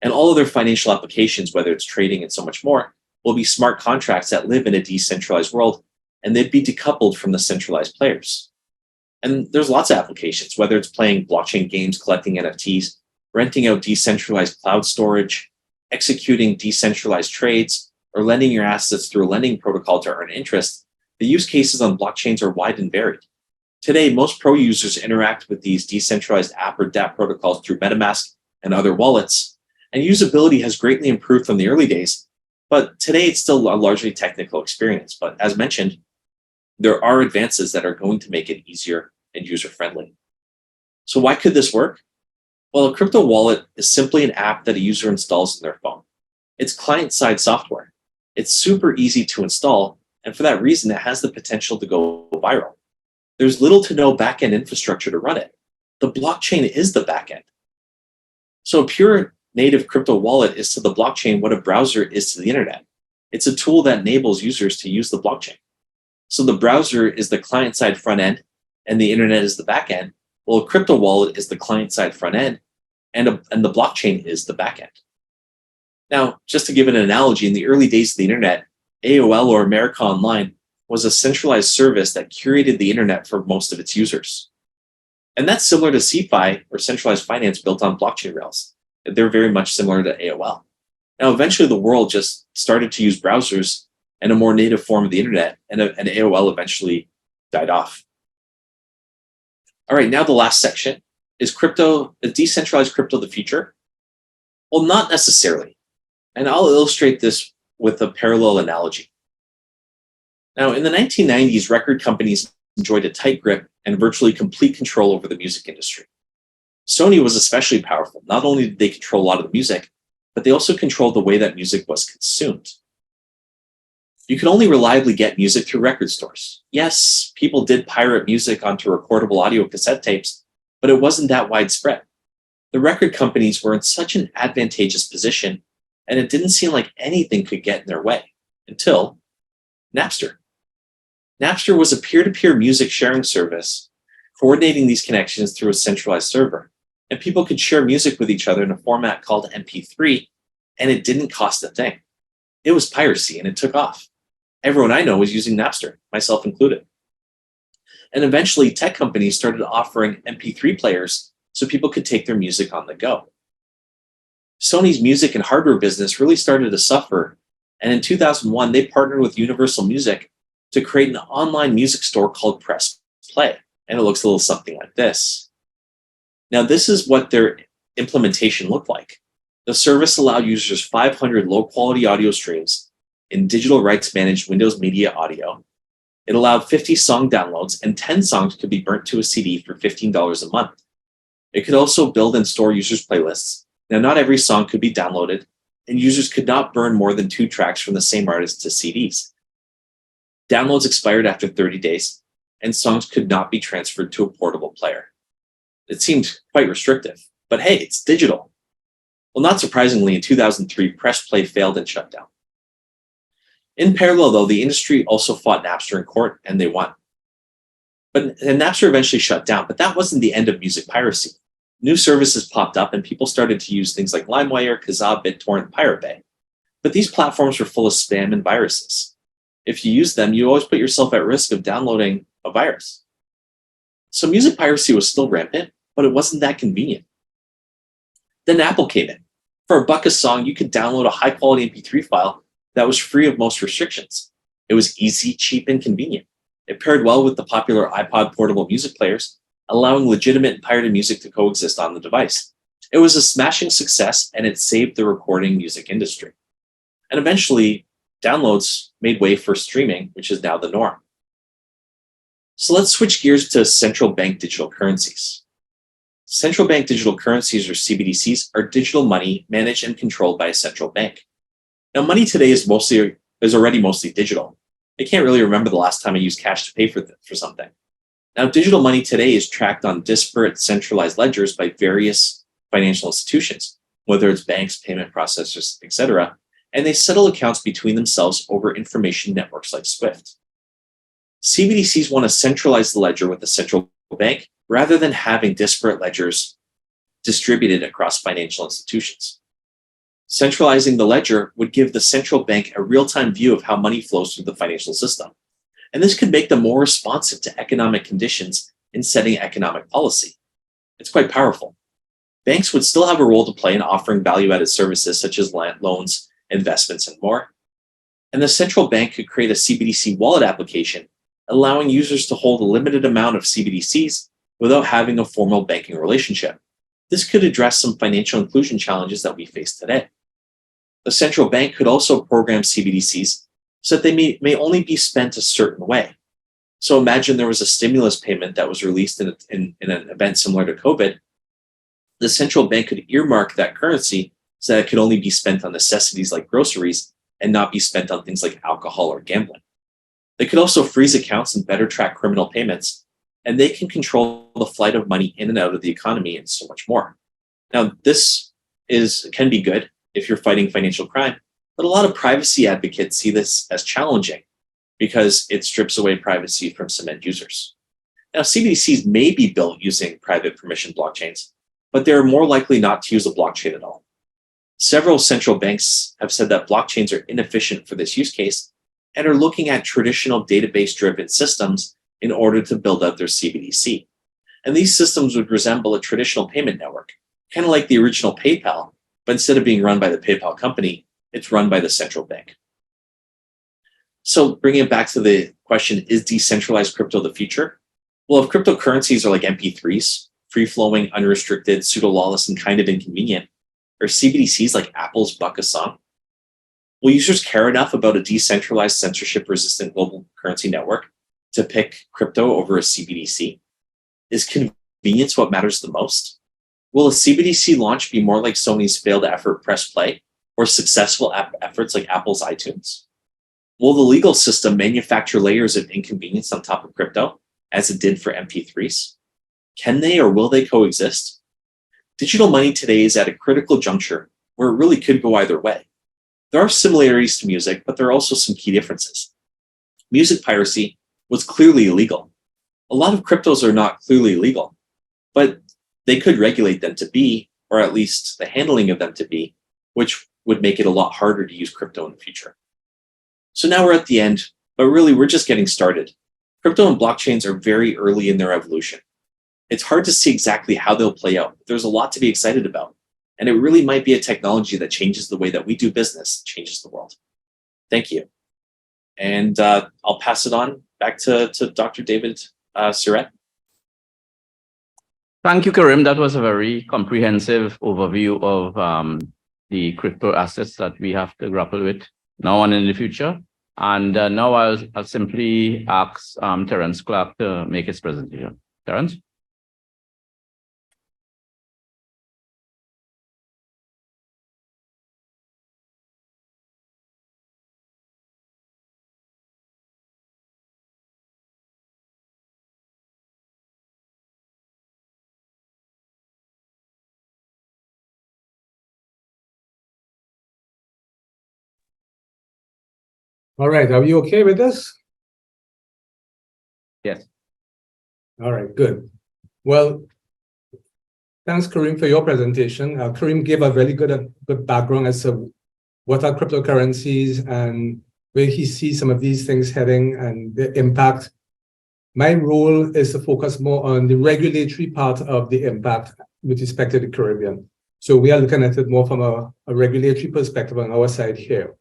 And all of their financial applications, whether it's trading and so much more, will be smart contracts that live in a decentralized world, and they'd be decoupled from the centralized players. And there's lots of applications, whether it's playing blockchain games, collecting NFTs, renting out decentralized cloud storage, executing decentralized trades, or lending your assets through a lending protocol to earn interest. The use cases on blockchains are wide and varied. Today, most pro users interact with these decentralized app or dApp protocols through MetaMask and other wallets, and usability has greatly improved from the early days, but today it's still a largely technical experience. But as mentioned, there are advances that are going to make it easier and user-friendly. So why could this work? Well, a crypto wallet is simply an app that a user installs in their phone. It's client-side software. It's super easy to install, and for that reason, it has the potential to go viral. There's little to no backend infrastructure to run it. The blockchain is the backend. So a pure native crypto wallet is to the blockchain what a browser is to the internet. It's a tool that enables users to use the blockchain. So the browser is the client-side front end, and the internet is the back end. Well, a crypto wallet is the client-side front end, and the blockchain is the back end. Now, just to give an analogy, in the early days of the internet, AOL or America Online was a centralized service that curated the internet for most of its users. And that's similar to CeFi, or centralized finance built on blockchain rails. They're very much similar to AOL. Now, eventually the world just started to use browsers and a more native form of the internet, and AOL eventually died off. All right, now the last section. Is decentralized crypto the future? Well, not necessarily. And I'll illustrate this with a parallel analogy. Now, in the 1990s, record companies enjoyed a tight grip and virtually complete control over the music industry. Sony was especially powerful. Not only did they control a lot of the music, but they also controlled the way that music was consumed. You could only reliably get music through record stores. Yes, people did pirate music onto recordable audio cassette tapes, but it wasn't that widespread. The record companies were in such an advantageous position, and it didn't seem like anything could get in their way until Napster. Napster was a peer-to-peer music sharing service, coordinating these connections through a centralized server. And people could share music with each other in a format called MP3, and it didn't cost a thing. It was piracy, and it took off. Everyone I know was using Napster, myself included. And eventually, tech companies started offering MP3 players so people could take their music on the go. Sony's music and hardware business really started to suffer, and in 2001, they partnered with Universal Music to create an online music store called Press Play, and it looks a little something like this. Now, this is what their implementation looked like. The service allowed users 500 low-quality audio streams in digital rights-managed Windows Media Audio. It allowed 50 song downloads, and 10 songs could be burnt to a CD for $15 a month. It could also build and store users' playlists. Now, not every song could be downloaded, and users could not burn more than 2 tracks from the same artist to CDs. Downloads expired after 30 days, and songs could not be transferred to a portable player. It seemed quite restrictive, but hey, it's digital. Well, not surprisingly, in 2003, Press Play failed and shut down. In parallel, though, the industry also fought Napster in court, and they won. And Napster eventually shut down, but that wasn't the end of music piracy. New services popped up, and people started to use things like LimeWire, Kazaa, BitTorrent, Pirate Bay. But these platforms were full of spam and viruses. If you use them, you always put yourself at risk of downloading a virus. So music piracy was still rampant, but it wasn't that convenient. Then Apple came in. For $1 a song, you could download a high-quality MP3 file that was free of most restrictions. It was easy, cheap, and convenient. It paired well with the popular iPod portable music players, allowing legitimate and pirated music to coexist on the device. It was a smashing success, and it saved the recording music industry. And eventually, downloads made way for streaming, which is now the norm. So let's switch gears to central bank digital currencies. Central bank digital currencies, or CBDCs, are digital money managed and controlled by a central bank. Now, money today is already mostly digital. I can't really remember the last time I used cash to pay for something. Now, digital money today is tracked on disparate centralized ledgers by various financial institutions, whether it's banks, payment processors, etc., and they settle accounts between themselves over information networks like SWIFT. CBDCs want to centralize the ledger with a central bank rather than having disparate ledgers distributed across financial institutions. Centralizing the ledger would give the central bank a real-time view of how money flows through the financial system. And this could make them more responsive to economic conditions in setting economic policy. It's quite powerful. Banks would still have a role to play in offering value-added services such as loans, investments, and more. And the central bank could create a CBDC wallet application, allowing users to hold a limited amount of CBDCs without having a formal banking relationship. This could address some financial inclusion challenges that we face today. The central bank could also program CBDCs so that they may only be spent a certain way. So imagine there was a stimulus payment that was released in an event similar to COVID. The central bank could earmark that currency so that it could only be spent on necessities like groceries and not be spent on things like alcohol or gambling. They could also freeze accounts and better track criminal payments, and they can control the flight of money in and out of the economy and so much more. Now, this can be good if you're fighting financial crime, but a lot of privacy advocates see this as challenging because it strips away privacy from some end users. Now, CBDCs may be built using private permission blockchains, but they're more likely not to use a blockchain at all. Several central banks have said that blockchains are inefficient for this use case and are looking at traditional database-driven systems in order to build out their CBDC. And these systems would resemble a traditional payment network, kind of like the original PayPal, but instead of being run by the PayPal company, it's run by the central bank. So bringing it back to the question, is decentralized crypto the future? Well, if cryptocurrencies are like MP3s, free-flowing, unrestricted, pseudo-lawless, and kind of inconvenient, or CBDCs like Apple's $1 a song, will users care enough about a decentralized, censorship-resistant global currency network to pick crypto over a CBDC? Is convenience what matters the most? Will a CBDC launch be more like Sony's failed effort Press Play or successful efforts like Apple's iTunes? Will the legal system manufacture layers of inconvenience on top of crypto, as it did for MP3s? Can they or will they coexist? Digital money today is at a critical juncture where it really could go either way. There are similarities to music, but there are also some key differences. Music piracy was clearly illegal. A lot of cryptos are not clearly illegal, but they could regulate them to be, or at least the handling of them to be, which would make it a lot harder to use crypto in the future. So now we're at the end, but really we're just getting started. Crypto and blockchains are very early in their evolution. It's hard to see exactly how they'll play out. There's a lot to be excited about, and it really might be a technology that changes the way that we do business, changes the world. Thank you. And I'll pass it on back to Dr. David Surratt. Thank you, Karim. That was a very comprehensive overview of the crypto assets that we have to grapple with now and in the future. And now I'll simply ask Terence Clark to make his presentation. Terence? All right, are you okay with this? Yes. All right, good. Well, thanks, Kareem, for your presentation. Kareem gave a very good background as to what are cryptocurrencies and where he sees some of these things heading and the impact. My role is to focus more on the regulatory part of the impact with respect to the Caribbean. So we are looking at it more from a regulatory perspective on our side here.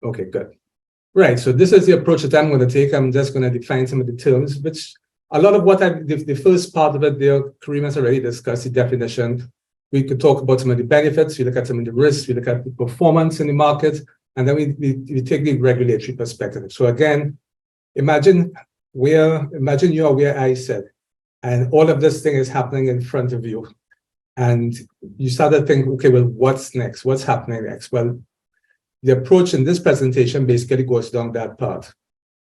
Okay, good. Right, so this is the approach that I'm going to take. I'm just going to define some of the terms, which a lot of what the first part of it there, Kareem has already discussed the definition. We could talk about some of the benefits, we look at some of the risks, we look at the performance in the market, and then we take the regulatory perspective. So again, imagine you are where I said, and all of this thing is happening in front of you. And you start to think, okay, well, what's next? What's happening next? Well, the approach in this presentation basically goes down that path.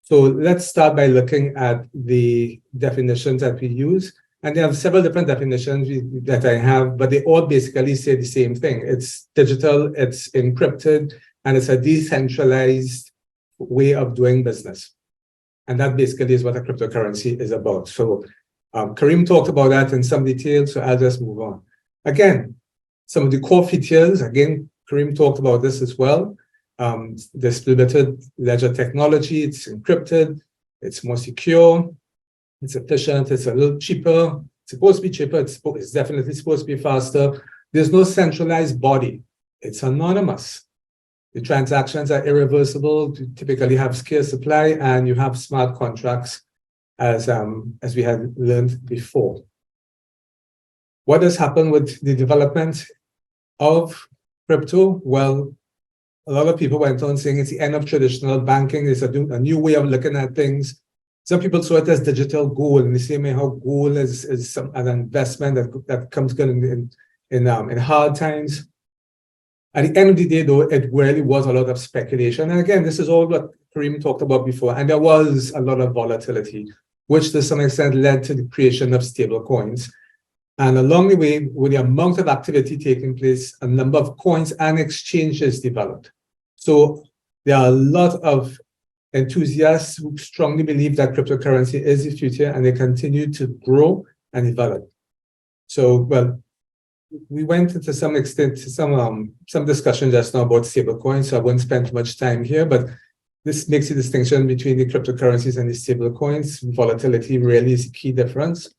So let's start by looking at the definitions that we use. And there are several different definitions that I have, but they all basically say the same thing. It's digital, it's encrypted, and it's a decentralized way of doing business. And that basically is what a cryptocurrency is about. So Kareem talked about that in some detail, so I'll just move on. Again, some of the core features, again, Kareem talked about this as well. Distributed ledger technology, it's encrypted, it's more secure, it's efficient, it's a little cheaper, it's supposed to be cheaper, it's definitely supposed to be faster. There's no centralized body, it's anonymous. The transactions are irreversible, you typically have scarce supply, and you have smart contracts as we had learned before. What has happened with the development of crypto? Well, a lot of people went on saying it's the end of traditional banking. It's a new way of looking at things. Some people saw it as digital gold, in the same way how gold is an investment that comes good in hard times. At the end of the day, though, it really was a lot of speculation. And again, this is all what Kareem talked about before. And there was a lot of volatility, which to some extent led to the creation of stable coins. And along the way, with the amount of activity taking place, a number of coins and exchanges developed. So there are a lot of enthusiasts who strongly believe that cryptocurrency is the future, and they continue to grow and develop. So, well, we went into some extent to some discussion just now about stablecoins, so I won't spend too much time here, but this makes a distinction between the cryptocurrencies and the stablecoins. Volatility really is a key difference.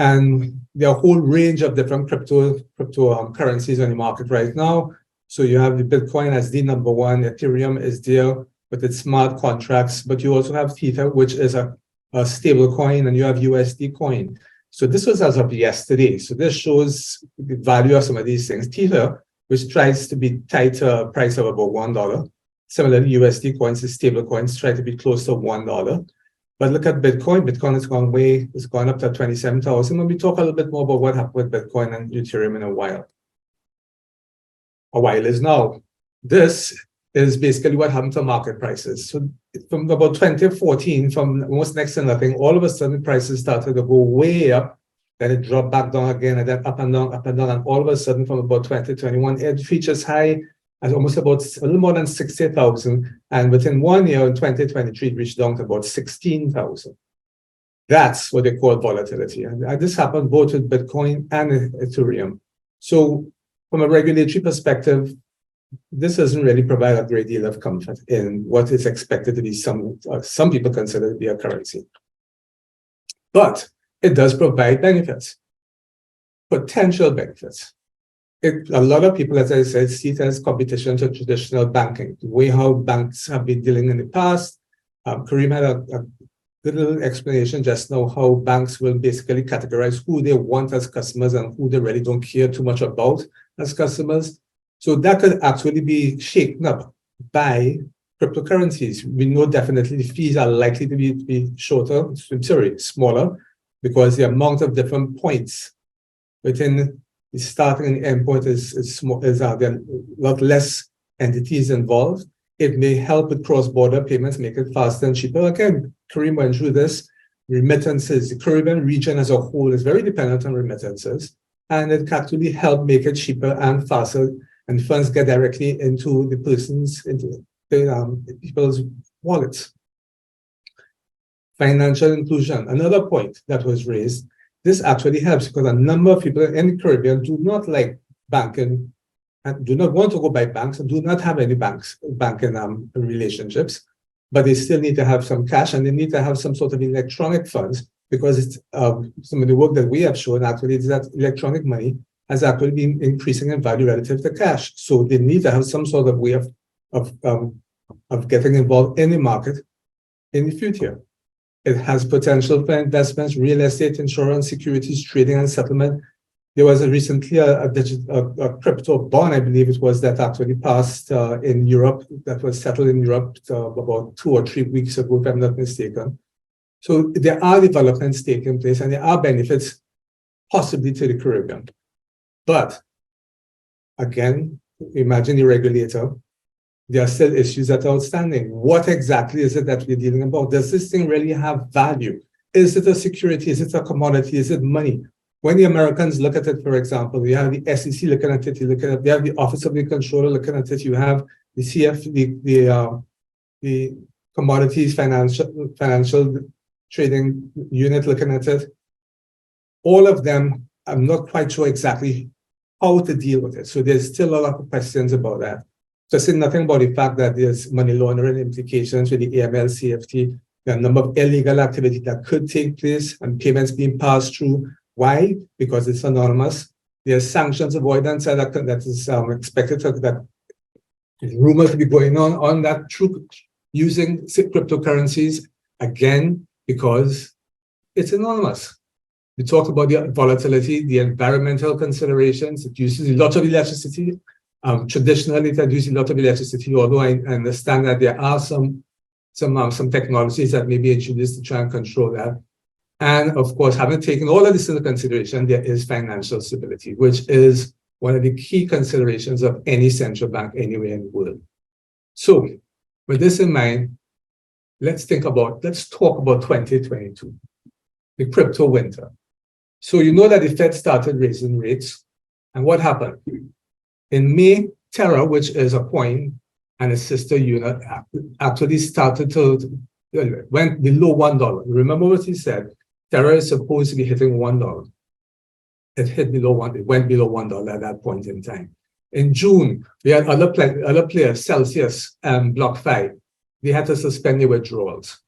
And there are a whole range of different cryptocurrencies on the market right now. So you have the Bitcoin as the number one, Ethereum is there with its smart contracts, but you also have Tether, which is a stable coin, and you have USD coin. So this was as of yesterday. So this shows the value of some of these things. Tether, which tries to be tied to a price of about $1. Similarly, USD coins, the stable coins, try to be close to $1. But look at Bitcoin. Bitcoin has gone up to 27,000. When we talk a little bit more about what happened with Bitcoin and Ethereum in a while is now. This is basically what happened to market prices. So from about 2014, from almost next to nothing, all of a sudden prices started to go way up. Then it dropped back down again, and then up and down, and all of a sudden from about 2021, it reached as high as almost about a little more than 60,000. And within 1 year, in 2023, it reached down to about 16,000. That's what they call volatility. And this happened both with Bitcoin and Ethereum. So from a regulatory perspective, this doesn't really provide a great deal of comfort in what is expected to be some people consider to be a currency. But it does provide benefits, potential benefits. A lot of people, as I said, see it as competition to traditional banking, the way how banks have been dealing in the past. Kareem had a good little explanation just now how banks will basically categorize who they want as customers and who they really don't care too much about as customers. So that could actually be shaken up by cryptocurrencies. We know definitely the fees are likely to be smaller, because the amount of different points within the starting and the end point is there are a lot less entities involved. It may help with cross-border payments, make it faster and cheaper. Again, Kareem went through this. remittances. The Caribbean region as a whole is very dependent on remittances, and it can actually help make it cheaper and faster, and funds get directly into people's wallets. Financial inclusion, another point that was raised. This actually helps because a number of people in the Caribbean do not like banking and do not want to go by banks and do not have any banking relationships, but they still need to have some cash and they need to have some sort of electronic funds because it's some of the work that we have shown actually is that electronic money has actually been increasing in value relative to cash. So they need to have some sort of way of getting involved in the market in the future. It has potential for investments, real estate, insurance, securities, trading, and settlement. There was recently a crypto bond, I believe it was, that actually passed in Europe, that was settled in Europe about 2 or 3 weeks ago, if I'm not mistaken. So there are developments taking place and there are benefits possibly to the Caribbean. But again, imagine the regulator. There are still issues that are outstanding. What exactly is it that we're dealing about? Does this thing really have value? Is it a security? Is it a commodity? Is it money? When the Americans look at it, for example, you have the SEC looking at it, you have the Office of the Controller looking at it, you have the the Commodities Financial Trading Unit looking at it. All of them, I'm not quite sure exactly how to deal with it. So there's still a lot of questions about that. To say nothing about the fact that there's money laundering implications with the AML, CFT, the number of illegal activity that could take place and payments being passed through. Why? Because it's anonymous. There's sanctions avoidance that is expected to, that is rumored to be going on that through using cryptocurrencies, again, because it's anonymous. We talked about the volatility, the environmental considerations. It uses a lot of electricity. Traditionally, it uses a lot of electricity, although I understand that there are some technologies that may be introduced to try and control that. And of course, having taken all of this into consideration, there is financial stability, which is one of the key considerations of any central bank anywhere in the world. So with this in mind, let's talk about 2022, the crypto winter. So you know that the Fed started raising rates, and what happened? In May, Terra, which is a coin and a sister unit, actually started to went below $1. Remember what he said? Terra is supposed to be hitting $1. It hit below $1. It went below $1 at that point in time. In June, we had other players, Celsius and BlockFi. They had to suspend their withdrawals.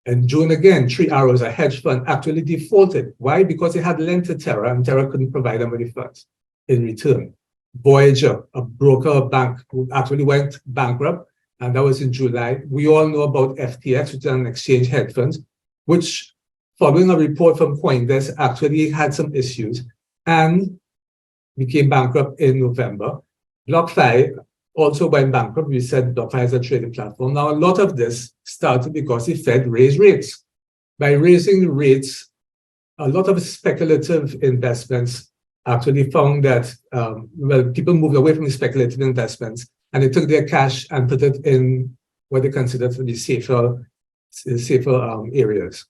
In June again, 3 Arrows, a hedge fund, actually defaulted. Why? Because it had lent to Terra and Terra couldn't provide them with the funds in return. Voyager, a broker bank, who actually went bankrupt, and that was in July. We all know about FTX, which is an exchange hedge fund, which, following a report from CoinDesk, actually had some issues and became bankrupt in November. BlockFi also went bankrupt. We said BlockFi is a trading platform. Now, a lot of this started because the Fed raised rates. By raising the rates, a lot of speculative investments actually found that, people moved away from the speculative investments and they took their cash and put it in what they considered to be safer areas.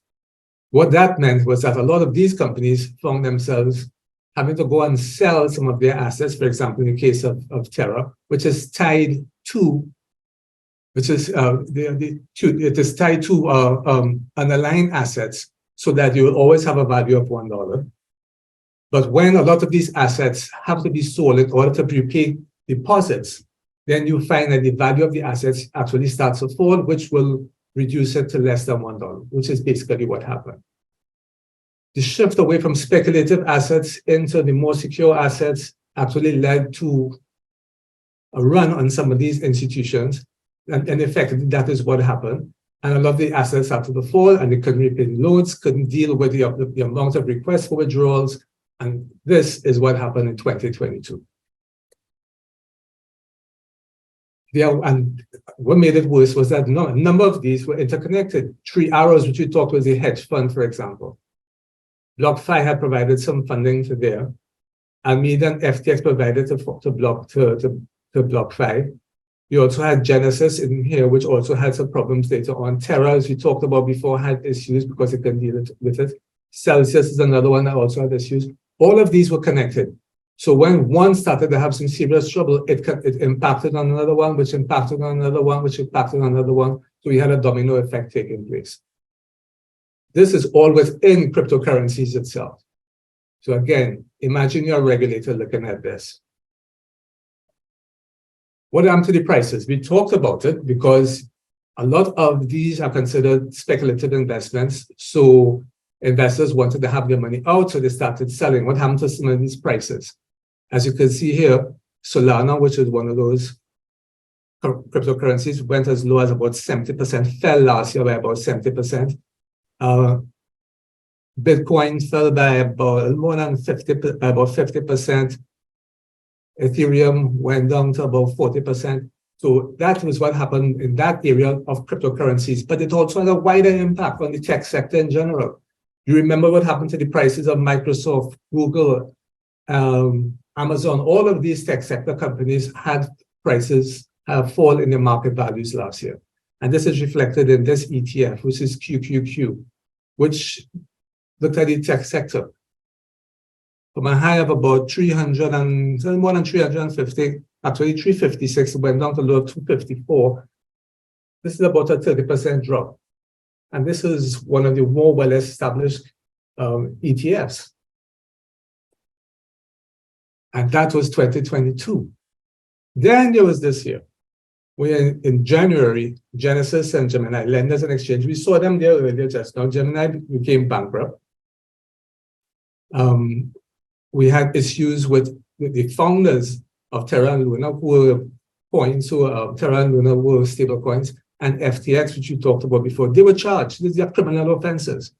What that meant was that a lot of these companies found themselves having to go and sell some of their assets, for example, in the case of Terra, which is tied to, underlying assets so that you will always have a value of $1. But when a lot of these assets have to be sold in order to repay deposits, then you find that the value of the assets actually starts to fall, which will reduce it to less than $1, which is basically what happened. The shift away from speculative assets into the more secure assets actually led to a run on some of these institutions. And in effect, that is what happened. And a lot of the assets started to fall and they couldn't repay the loans, couldn't deal with the amount of requests for withdrawals. And this is what happened in 2022. And what made it worse was that a number of these were interconnected. 3 Arrows, which we talked was a hedge fund, for example. BlockFi had provided some funding to there. Alameda and FTX provided to BlockFi. You also had Genesis in here, which also had some problems later on. Terra, as we talked about before, had issues because it couldn't deal with it. Celsius is another one that also had issues. All of these were connected. So when one started to have some serious trouble, it impacted on another one, which impacted on another one, which impacted on another one. So we had a domino effect taking place. This is all within cryptocurrencies itself. So again, imagine you're a regulator looking at this. What happened to the prices? We talked about it because a lot of these are considered speculative investments. So investors wanted to have their money out, so they started selling. What happened to some of these prices? As you can see here, Solana, which is one of those cryptocurrencies, went as low as about 70%, fell last year by about 70%. Bitcoin fell by about more than 50%. Ethereum went down to about 40%. So that was what happened in that area of cryptocurrencies. But it also had a wider impact on the tech sector in general. You remember what happened to the prices of Microsoft, Google, Amazon. All of these tech sector companies had prices fall in their market values last year. And this is reflected in this ETF, which is QQQ, which looked at the tech sector. From a high of about 300 and more than 350, actually 356, it went down to low of 254. This is about a 30% drop. And this is one of the more well-established ETFs. And that was 2022. Then there was this year, where in January, Genesis and Gemini, lenders and exchange, we saw them there earlier just now. Gemini became bankrupt. We had issues with the founders of Terra and Luna, who were coins, Terra and Luna were stable coins, and FTX, which we talked about before. They were charged. These are criminal offenses.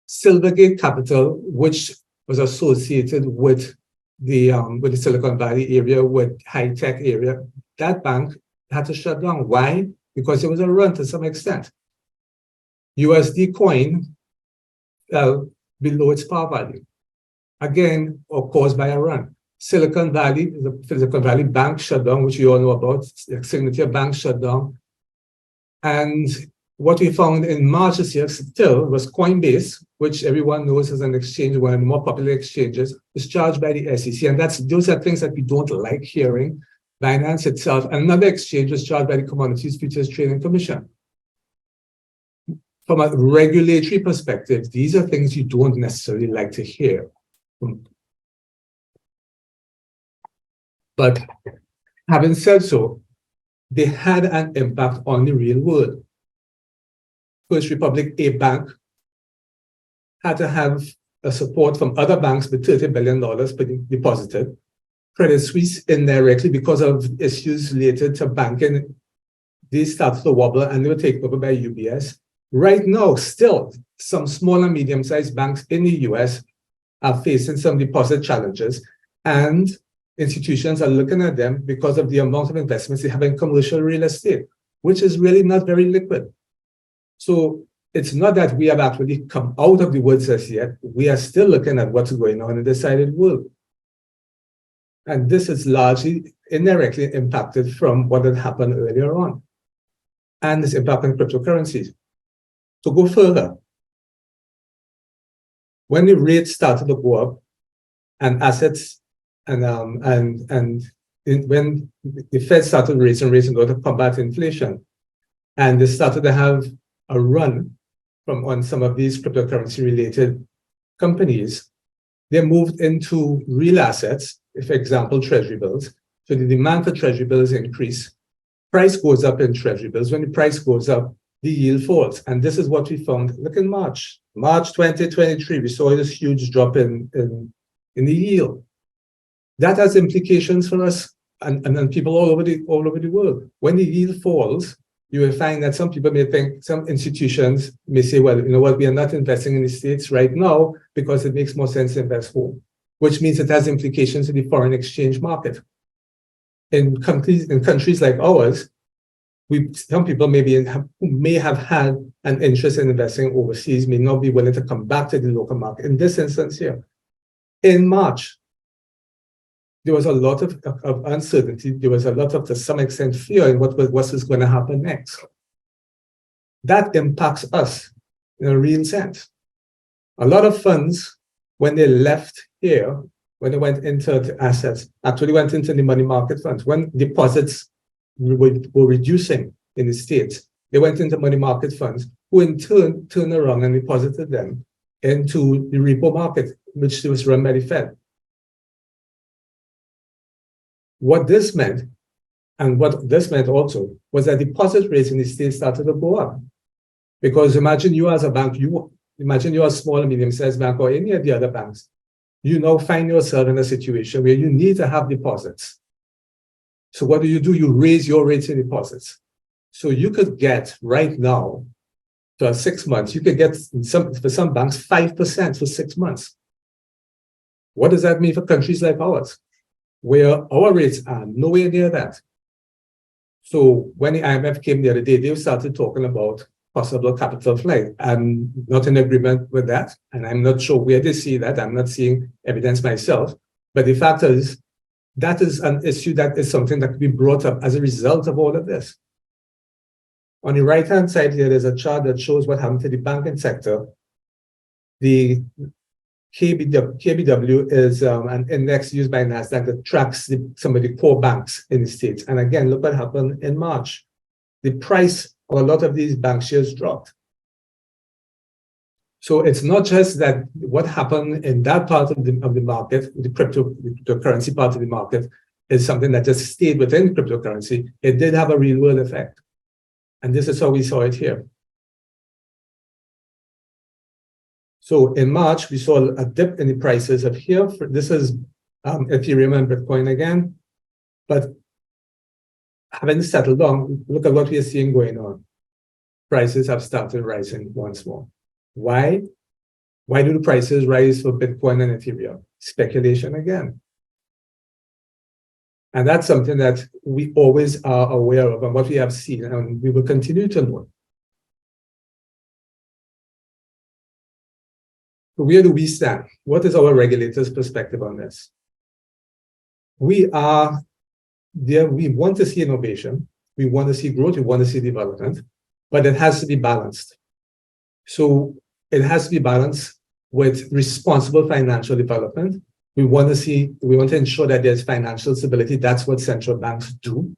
Silvergate Capital, which was associated with the Silicon Valley area, with high-tech area, that bank had to shut down. Why? Because there was a run to some extent. USD coin fell below its par value. Again, or caused by a run. Silicon Valley, the Silicon Valley Bank shut down, which you all know about. Signature Bank shut down. And what we found in March this year still was Coinbase, which everyone knows as an exchange, one of the more popular exchanges, was charged by the SEC. And those are things that we don't like hearing. Binance itself, another exchange, was charged by the Commodities Futures Trading Commission. From a regulatory perspective, these are things you don't necessarily like to hear. But having said so, they had an impact on the real world. First Republic, a bank, had to have a support from other banks with $30 billion deposited. Credit Suisse, indirectly, because of issues related to banking, they started to wobble and they were taken over by UBS. Right now, still, some small and medium-sized banks in the US are facing some deposit challenges, and institutions are looking at them because of the amount of investments they have in commercial real estate, which is really not very liquid. So it's not that we have actually come out of the woods as yet. We are still looking at what's going on in the decided world. And this is largely indirectly impacted from what had happened earlier on. And this impact on cryptocurrencies. To go further, when the rates started to go up and assets when the Fed started raising rates in order to combat inflation, and they started to have a run on some of these cryptocurrency related companies, they moved into real assets, for example, treasury bills. So the demand for treasury bills increase. Price goes up in treasury bills. When the price goes up, the yield falls. And this is what we found. Look in March 2023, we saw this huge drop in the yield. That has implications for us and people all over the world. When the yield falls, you will find that some people may think, some institutions may say, well, you know what, we are not investing in the States right now because it makes more sense to invest home, which means it has implications in the foreign exchange market. In countries like ours, some people who may have had an interest in investing overseas may not be willing to come back to the local market. In this instance here, in March, there was a lot of uncertainty. There was a lot of, to some extent, fear in what was going to happen next. That impacts us in a real sense. A lot of funds, when they left here, when they went into the assets, actually went into the money market funds. When deposits were reducing in the States, they went into money market funds, who in turn turned around and deposited them into the repo market, which was run by the Fed. What this meant, and what this meant also, was that deposit rates in the States started to go up. Because imagine you as a bank, imagine you're a small and medium-sized bank or any of the other banks, you now find yourself in a situation where you need to have deposits. So what do? You raise your rates in deposits. So you could get right now, for 6 months, you could get for some banks 5% for 6 months. What does that mean for countries like ours, where our rates are nowhere near that? So when the IMF came the other day, they started talking about possible capital flight. I'm not in agreement with that, and I'm not sure where they see that. I'm not seeing evidence myself. But the fact is, that is an issue that is something that could be brought up as a result of all of this. On the right-hand side here, there's a chart that shows what happened to the banking sector. The KBW is an index used by NASDAQ that tracks some of the core banks in the States. And again, look what happened in March. The price of a lot of these bank shares dropped. So it's not just that what happened in that part of the market, the cryptocurrency part of the market, is something that just stayed within cryptocurrency. It did have a real world effect. And this is how we saw it here. So in March, we saw a dip in the prices of here. This is Ethereum and Bitcoin again. But having settled down, look at what we are seeing going on. Prices have started rising once more. Why? Why do the prices rise for Bitcoin and Ethereum? Speculation again. And that's something that we always are aware of and what we have seen, and we will continue to know. So where do we stand? What is our regulators' perspective on this? We are there. We want to see innovation. We want to see growth. We want to see development, but it has to be balanced. So it has to be balanced with responsible financial development. We want to ensure that there's financial stability. That's what central banks do.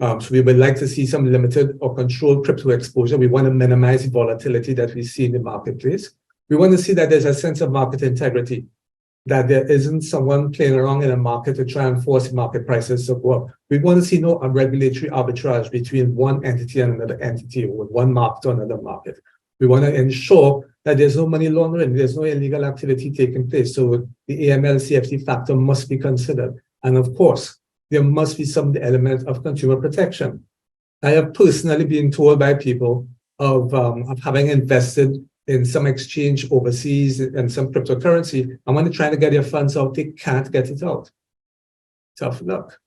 So we would like to see some limited or controlled crypto exposure. We want to minimize the volatility that we see in the marketplace. We want to see that there's a sense of market integrity, that there isn't someone playing around in a market to try and force market prices to go up. We want to see no regulatory arbitrage between one entity and another entity, or one market to another market. We want to ensure that there's no money laundering, there's no illegal activity taking place. So the AML-CFT factor must be considered. And of course, there must be some element of consumer protection. I have personally been told by people of having invested in some exchange overseas and some cryptocurrency, and when they're trying to get their funds out, they can't get it out. Tough luck.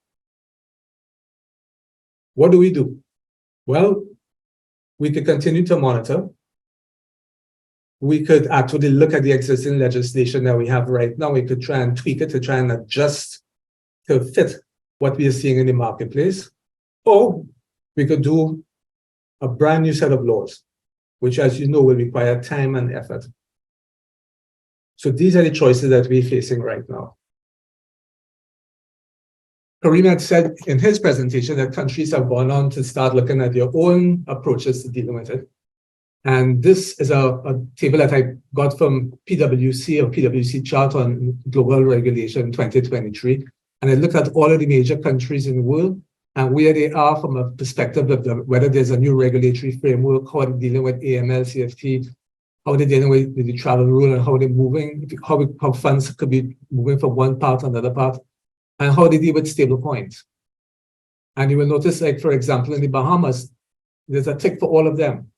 What do we do? Well, we could continue to monitor. We could actually look at the existing legislation that we have right now. We could try and tweak it to try and adjust to fit what we are seeing in the marketplace. Or we could do a brand new set of laws, which, as you know, will require time and effort. So these are the choices that we're facing right now. Kareem had said in his presentation that countries have gone on to start looking at their own approaches to dealing with it. And this is a table that I got from PwC, or PwC chart on global regulation 2023. And I looked at all of the major countries in the world and where they are from a perspective of whether there's a new regulatory framework, how they're dealing with AML, CFT, how they're dealing with the travel rule, and how they're moving, how funds could be moving from one part to another part, and how they deal with stable coins. And you will notice, like, for example, in the Bahamas, there's a tick for all of them.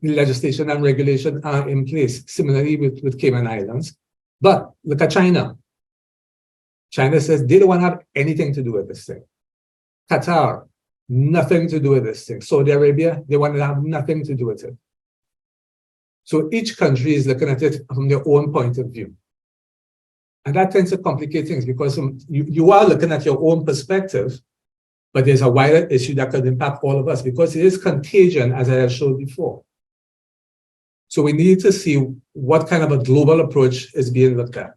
The legislation and regulation are in place, similarly with Cayman Islands. But look at China. China says they don't want to have anything to do with this thing. Qatar, nothing to do with this thing. Saudi Arabia, they want to have nothing to do with it. So each country is looking at it from their own point of view. And that tends to complicate things because you are looking at your own perspective, but there's a wider issue that could impact all of us because it is contagion, as I have showed before. So we need to see what kind of a global approach is being looked at.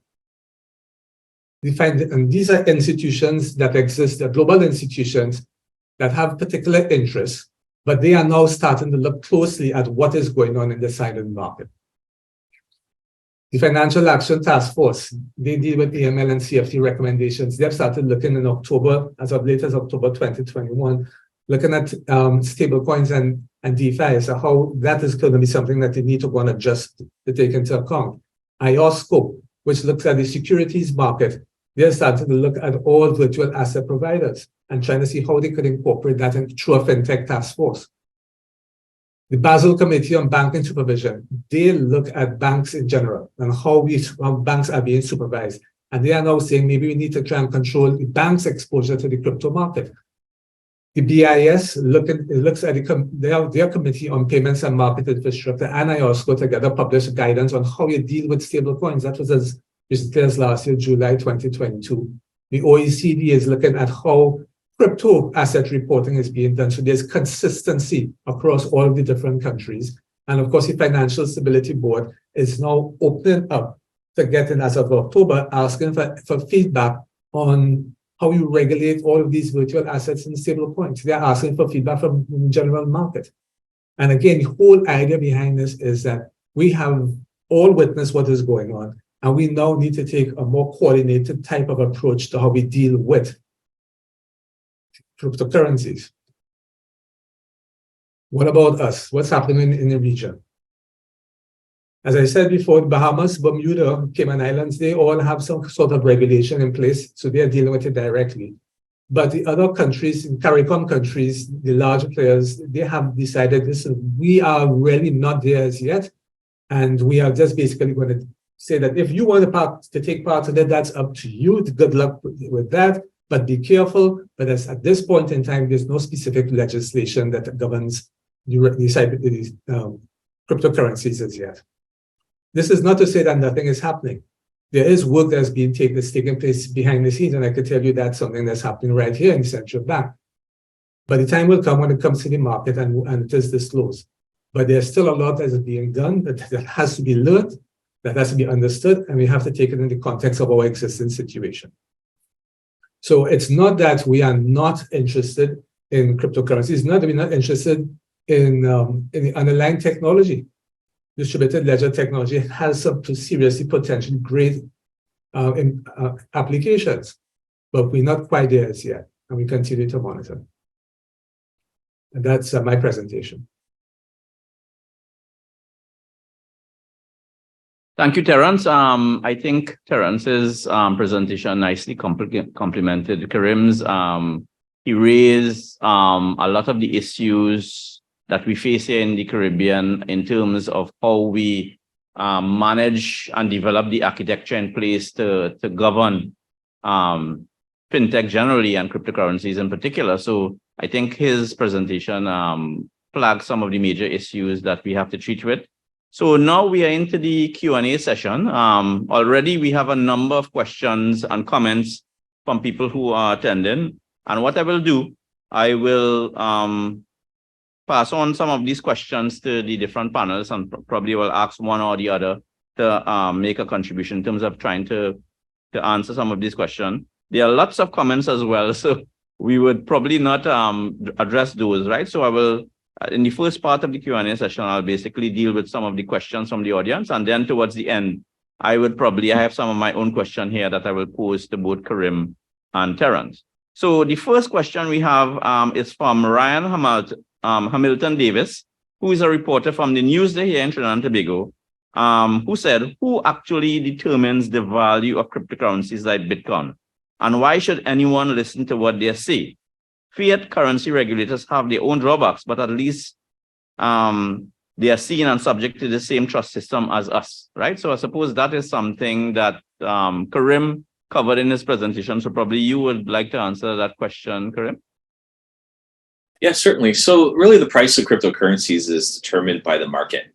And these are institutions that exist, they're global institutions that have particular interests, but they are now starting to look closely at what is going on in the silent market. The Financial Action Task Force, they deal with AML and CFT recommendations. They've started looking in October, as of late as October 2021, looking at stablecoins and DeFi, so how that is going to be something that they need to go and adjust to take into account. IOSCO, which looks at the securities market, they're starting to look at all virtual asset providers and trying to see how they could incorporate that through a fintech task force. The Basel Committee on Banking Supervision, they look at banks in general and how banks are being supervised. And they are now saying maybe we need to try and control the bank's exposure to the crypto market. The BIS looks at their Committee on Payments and Market Infrastructure and IOSCO together published guidance on how you deal with stablecoins. That was as recently as last year, July 2022. The OECD is looking at how crypto asset reporting is being done. So there's consistency across all of the different countries. And of course, the Financial Stability Board is now opening up to getting, as of October, asking for feedback on how you regulate all of these virtual assets and stable coins. They're asking for feedback from the general market. And again, the whole idea behind this is that we have all witnessed what is going on, and we now need to take a more coordinated type of approach to how we deal with cryptocurrencies. What about us? What's happening in the region? As I said before, Bahamas, Bermuda, Cayman Islands, they all have some sort of regulation in place, so they're dealing with it directly. But the other countries, in CARICOM countries, the larger players, they have decided, listen, we are really not there as yet, and we are just basically going to say that if you want to take part in it, that's up to you. Good luck with that, but be careful. But at this point in time, there's no specific legislation that governs these cryptocurrencies as yet. This is not to say that nothing is happening. There is work that's taking place behind the scenes, and I can tell you that's something that's happening right here in the central bank. But the time will come when it comes to the market and it is disclosed. But there's still a lot that is being done that has to be learned, that has to be understood, and we have to take it in the context of our existing situation. So it's not that we are not interested in cryptocurrencies. It's not that we're not interested in the underlying technology. Distributed ledger technology has some seriously potentially great applications, but we're not quite there as yet, and we continue to monitor. And that's my presentation. Thank you, Terence. I think Terence's presentation nicely complemented Karim's. He raised a lot of the issues that we face here in the Caribbean in terms of how we manage and develop the architecture in place to govern fintech generally and cryptocurrencies in particular. So I think his presentation flagged some of the major issues that we have to treat with. So now we are into the Q&A session. Already we have a number of questions and comments from people who are attending. And what I will do, I will pass on some of these questions to the different panels and probably will ask one or the other to make a contribution in terms of trying to answer some of these questions. There are lots of comments as well, so we would probably not address those, right? So I will, in the first part of the Q&A session, I'll basically deal with some of the questions from the audience, and then towards the end, I have some of my own question here that I will pose to both Karim and Terence. So the first question we have is from Ryan Hamilton Davis, who is a reporter from the Newsday here in Trinidad and Tobago, who said, who actually determines the value of cryptocurrencies like Bitcoin? And why should anyone listen to what they say? Fiat currency regulators have their own drawbacks, but at least they are seen and subject to the same trust system as us, right? So I suppose that is something that Karim covered in his presentation. So probably you would like to answer that question, Karim? Yeah, certainly. So really the price of cryptocurrencies is determined by the market.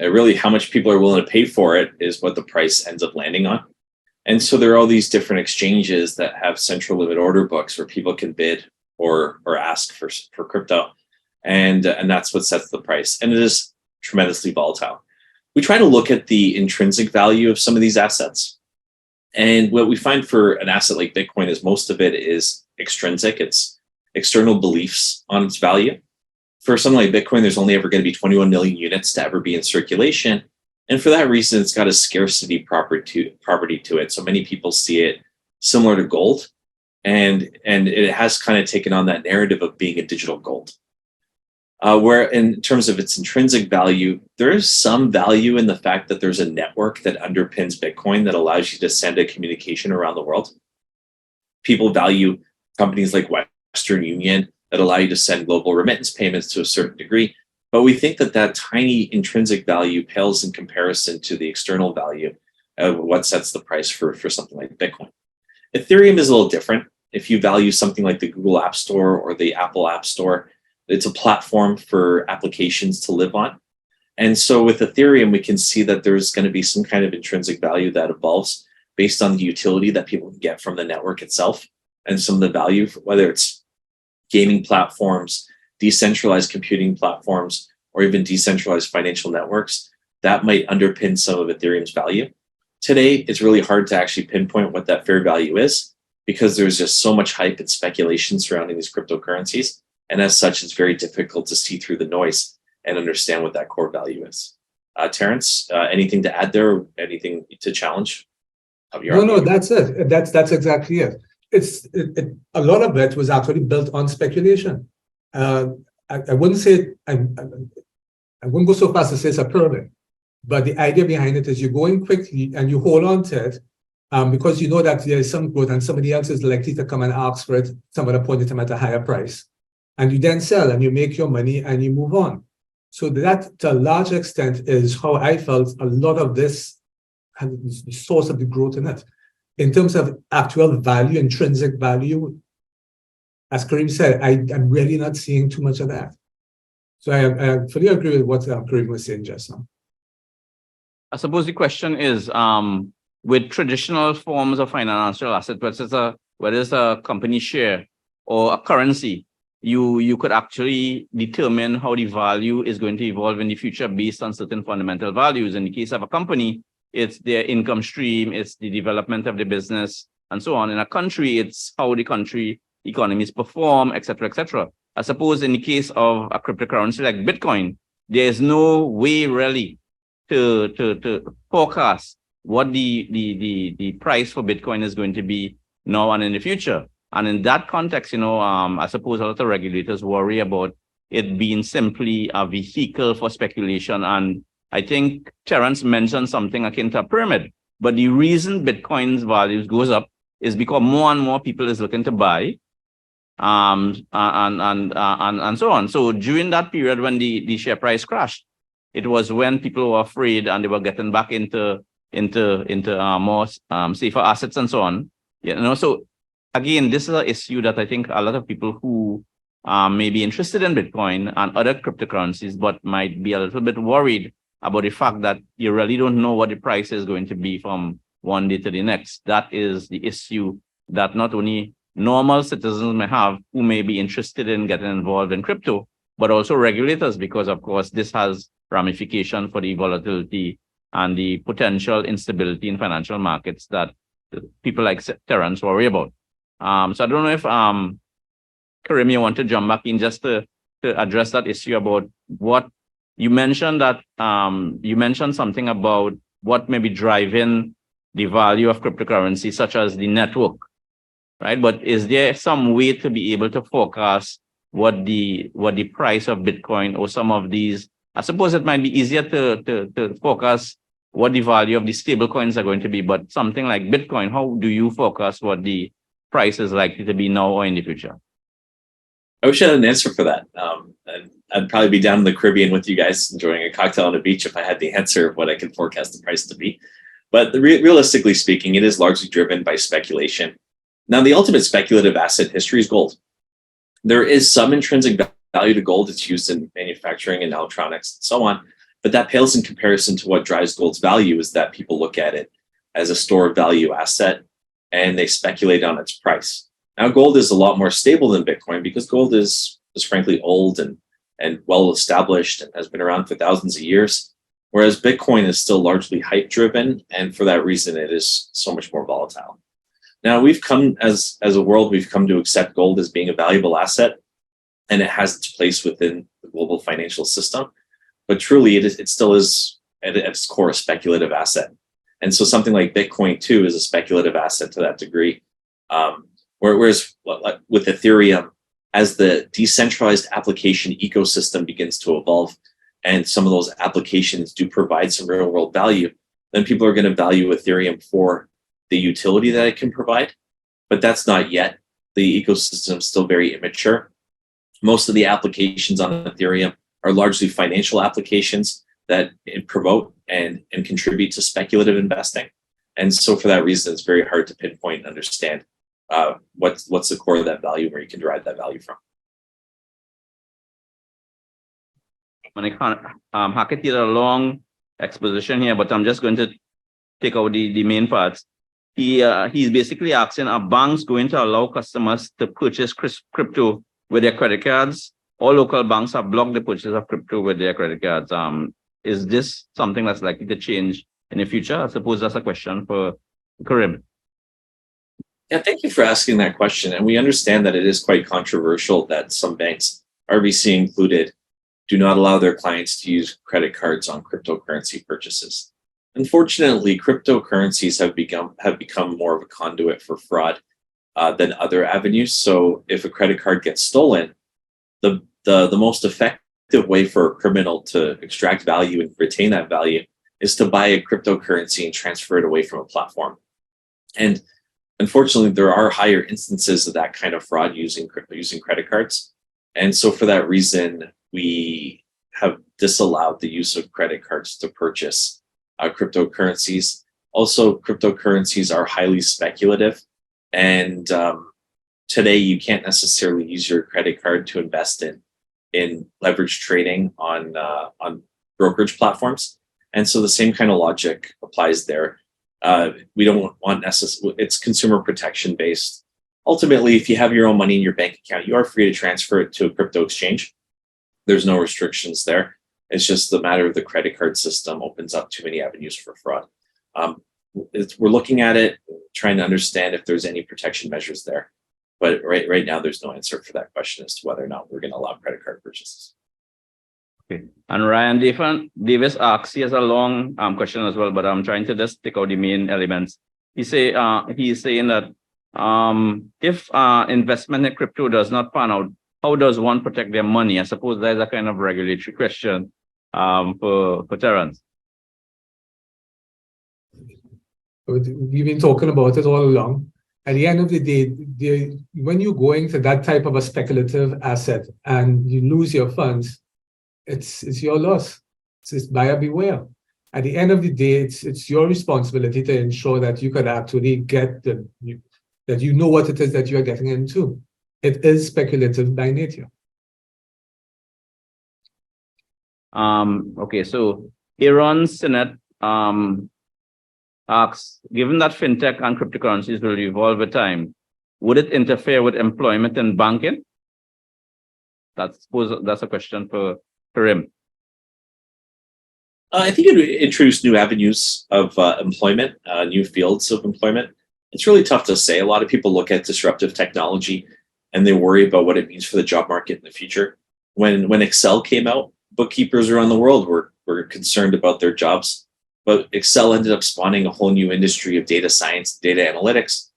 Really how much people are willing to pay for it is what the price ends up landing on. And so there are all these different exchanges that have central limit order books where people can bid or ask for crypto. And that's what sets the price. And it is tremendously volatile. We try to look at the intrinsic value of some of these assets. And what we find for an asset like Bitcoin is most of it is extrinsic. It's external beliefs on its value. For something like Bitcoin, there's only ever going to be 21 million units to ever be in circulation. And for that reason, it's got a scarcity property to it. So many people see it similar to gold. And it has kind of taken on that narrative of being a digital gold. Where in terms of its intrinsic value, there is some value in the fact that there's a network that underpins Bitcoin that allows you to send a communication around the world. People value companies like Western Union that allow you to send global remittance payments to a certain degree. But we think that tiny intrinsic value pales in comparison to the external value of what sets the price for something like Bitcoin. Ethereum is a little different. If you value something like the Google App Store or the Apple App Store, it's a platform for applications to live on. And so with Ethereum, we can see that there's going to be some kind of intrinsic value that evolves based on the utility that people can get from the network itself and some of the value, whether it's gaming platforms, decentralized computing platforms, or even decentralized financial networks, that might underpin some of Ethereum's value. Today, it's really hard to actually pinpoint what that fair value is because there's just so much hype and speculation surrounding these cryptocurrencies. And as such, it's very difficult to see through the noise and understand what that core value is. Terrence, anything to add there? Or anything to challenge? No, that's it. That's exactly it. A lot of it was actually built on speculation. I wouldn't say I wouldn't go so fast to say it's a pyramid, but the idea behind it is you go in quickly and you hold on to it because you know that there is some growth and somebody else is likely to come and ask for it some other point in time at a higher price, and you then sell and you make your money and you move on. So that, to a large extent, is how I felt a lot of this and the source of the growth in it. In terms of actual value, intrinsic value, as Kareem said, I'm really not seeing too much of that. So I fully agree with what Kareem was saying just now. I suppose the question is, with traditional forms of financial asset, whether it's a company share or a currency, you could actually determine how the value is going to evolve in the future based on certain fundamental values. In the case of a company, it's their income stream, it's the development of the business, and so on. In a country, it's how the country economies perform, et cetera, I suppose in the case of a cryptocurrency like Bitcoin, there is no way really to forecast what the price for Bitcoin is going to be now and in the future. And in that context, I suppose a lot of regulators worry about it being simply a vehicle for speculation. And I think Terrence mentioned something akin to a pyramid. But the reason Bitcoin's values goes up is because more and more people is looking to buy, and so on. So during that period when the share price crashed, it was when people were afraid and they were getting back into more safer assets and so on. So again, this is an issue that I think a lot of people who may be interested in Bitcoin and other cryptocurrencies, but might be a little bit worried about the fact that you really don't know what the price is going to be from one day to the next. That is the issue that not only normal citizens may have who may be interested in getting involved in crypto, but also regulators, because of course this has ramification for the volatility and the potential instability in financial markets that people like Terrence worry about. So I don't know if Kareem, you want to jump back in just to address that issue about what you mentioned, that you mentioned something about what may be driving the value of cryptocurrency, such as the network, right? But is there some way to be able to forecast what the price of Bitcoin or some of these? I suppose it might be easier to forecast what the value of the stable coins are going to be, but something like Bitcoin, how do you forecast what the price is likely to be now or in the future? I wish I had an answer for that. And I'd probably be down in the Caribbean with you guys enjoying a cocktail on the beach if I had the answer of what I could forecast the price to be. But realistically speaking, it is largely driven by speculation. Now, the ultimate speculative asset history is gold. There is some intrinsic value to gold. It's used in manufacturing and electronics and so on. But that pales in comparison to what drives gold's value is that people look at it as a store of value asset, and they speculate on its price. Now, gold is a lot more stable than Bitcoin because gold is frankly old and well established and has been around for thousands of years, whereas Bitcoin is still largely hype driven, and for that reason, it is so much more volatile. Now, we've come as a world, we've come to accept gold as being a valuable asset, and it has its place within the global financial system. But truly, it still is at its core a speculative asset. And so something like Bitcoin too is a speculative asset to that degree. Whereas with Ethereum, as the decentralized application ecosystem begins to evolve, and some of those applications do provide some real world value, then people are going to value Ethereum for the utility that it can provide. But that's not yet. The ecosystem is still very immature. Most of the applications on Ethereum are largely financial applications that promote and contribute to speculative investing. And so for that reason, it's very hard to pinpoint and understand what's the core of that value, where you can derive that value from. Hackett did a long exposition here, but I'm just going to take out the main parts. He's basically asking, are banks going to allow customers to purchase crypto with their credit cards? All local banks have blocked the purchase of crypto with their credit cards. Is this something that's likely to change in the future? I suppose that's a question for Karim. Yeah, thank you for asking that question. And we understand that it is quite controversial that some banks, RBC included, do not allow their clients to use credit cards on cryptocurrency purchases. Unfortunately, cryptocurrencies have become more of a conduit for fraud than other avenues. So if a credit card gets stolen, the most effective way for a criminal to extract value and retain that value is to buy a cryptocurrency and transfer it away from a platform. And unfortunately, there are higher instances of that kind of fraud using credit cards. And so for that reason, we have disallowed the use of credit cards to purchase cryptocurrencies. Also, cryptocurrencies are highly speculative. And today, you can't necessarily use your credit card to invest in leverage trading on brokerage platforms. And so the same kind of logic applies there. We don't want it's consumer protection based. Ultimately, if you have your own money in your bank account, you are free to transfer it to a crypto exchange. There's no restrictions there. It's just the matter of the credit card system opens up too many avenues for fraud. We're looking at it, trying to understand if there's any protection measures there. But right now, there's no answer for that question as to whether or not we're going to allow credit card purchases. Okay. And Ryan Davis asks, he has a long question as well, but I'm trying to just take out the main elements. He's saying that if investment in crypto does not pan out, how does one protect their money? I suppose there's a kind of regulatory question for Terence. We've been talking about it all along. At the end of the day, when you're going to that type of a speculative asset and you lose your funds, it's your loss. It's buyer beware. At the end of the day, it's your responsibility to ensure that you could actually get that you know what it is that you are getting into. It is speculative by nature. Okay, so Aaron Sinnett asks, given that fintech and cryptocurrencies will evolve with time, would it interfere with employment and banking? That's a question for Karim. I think it would introduce new avenues of employment, new fields of employment. It's really tough to say. A lot of people look at disruptive technology and they worry about what it means for the job market in the future. When Excel came out, bookkeepers around the world were concerned about their jobs. But Excel ended up spawning a whole new industry of data science, data analytics,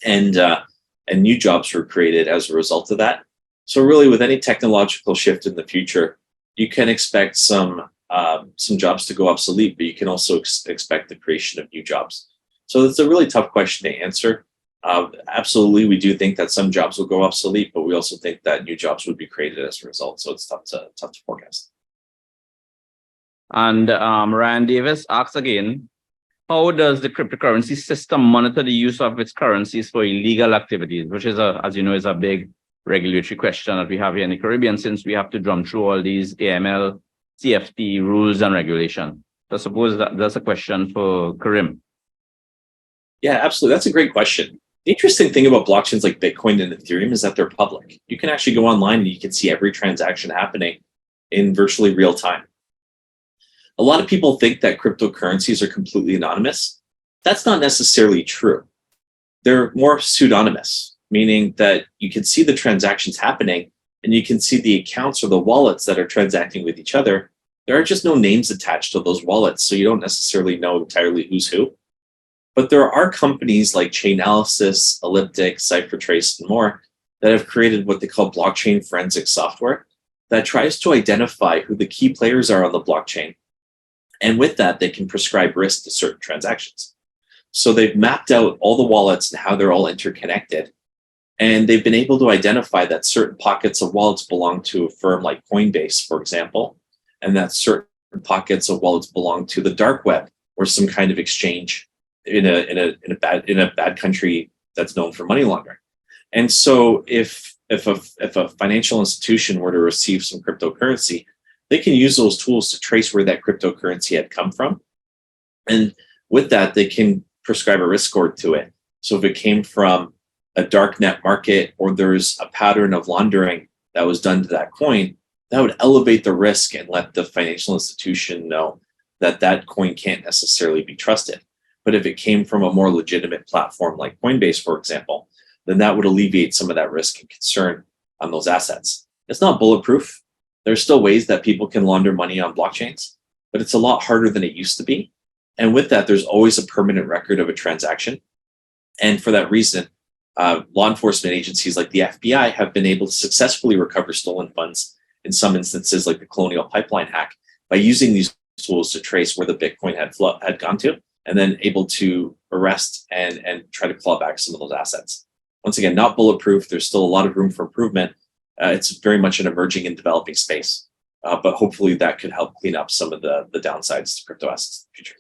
and new jobs were created as a result of that. So really, with any technological shift in the future, you can expect some jobs to go obsolete, but you can also expect the creation of new jobs. So it's a really tough question to answer. Absolutely, we do think that some jobs will go obsolete, but we also think that new jobs would be created as a result. So it's tough to forecast. And Ryan Davis asks again, how does the cryptocurrency system monitor the use of its currencies for illegal activities, which is, as you know, is a big regulatory question that we have here in the Caribbean, since we have to drum through all these AML, CFT rules and regulation. So I suppose that's a question for Karim. Yeah, absolutely. That's a great question. The interesting thing about blockchains like Bitcoin and Ethereum is that they're public. You can actually go online and you can see every transaction happening in virtually real time. A lot of people think that cryptocurrencies are completely anonymous. That's not necessarily true. They're more pseudonymous, meaning that you can see the transactions happening and you can see the accounts or the wallets that are transacting with each other. There are just no names attached to those wallets, so you don't necessarily know entirely who's who. But there are companies like Chainalysis, Elliptic, CipherTrace, and more that have created what they call blockchain forensic software that tries to identify who the key players are on the blockchain. And with that, they can prescribe risk to certain transactions. So they've mapped out all the wallets and how they're all interconnected. And they've been able to identify that certain pockets of wallets belong to a firm like Coinbase, for example, and that certain pockets of wallets belong to the dark web or some kind of exchange in a bad country that's known for money laundering. And so if a financial institution were to receive some cryptocurrency, they can use those tools to trace where that cryptocurrency had come from. And with that, they can prescribe a risk score to it. So if it came from a dark net market or there's a pattern of laundering that was done to that coin, that would elevate the risk and let the financial institution know that that coin can't necessarily be trusted. But if it came from a more legitimate platform like Coinbase, for example, then that would alleviate some of that risk and concern on those assets. It's not bulletproof. There's still ways that people can launder money on blockchains, but it's a lot harder than it used to be. And with that, there's always a permanent record of a transaction. And for that reason, law enforcement agencies like the FBI have been able to successfully recover stolen funds in some instances, like the Colonial Pipeline hack, by using these tools to trace where the Bitcoin had gone to, and then able to arrest and try to claw back some of those assets. Once again, not bulletproof. There's still a lot of room for improvement. It's very much an emerging and developing space, but hopefully that could help clean up some of the downsides to crypto assets in the future.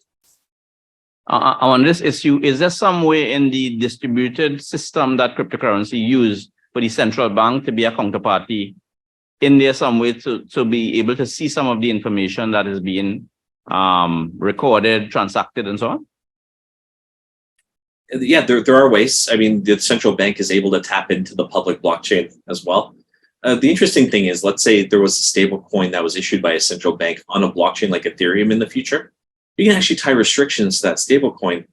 On this issue, is there some way in the distributed system that cryptocurrency used for the central bank to be a counterparty? In there some way to be able to see some of the information that is being recorded, transacted, and so on? Yeah, there are ways. I mean, the central bank is able to tap into the public blockchain as well. The interesting thing is, let's say there was a stable coin that was issued by a central bank on a blockchain like Ethereum in the future. You can actually tie restrictions to that stable coin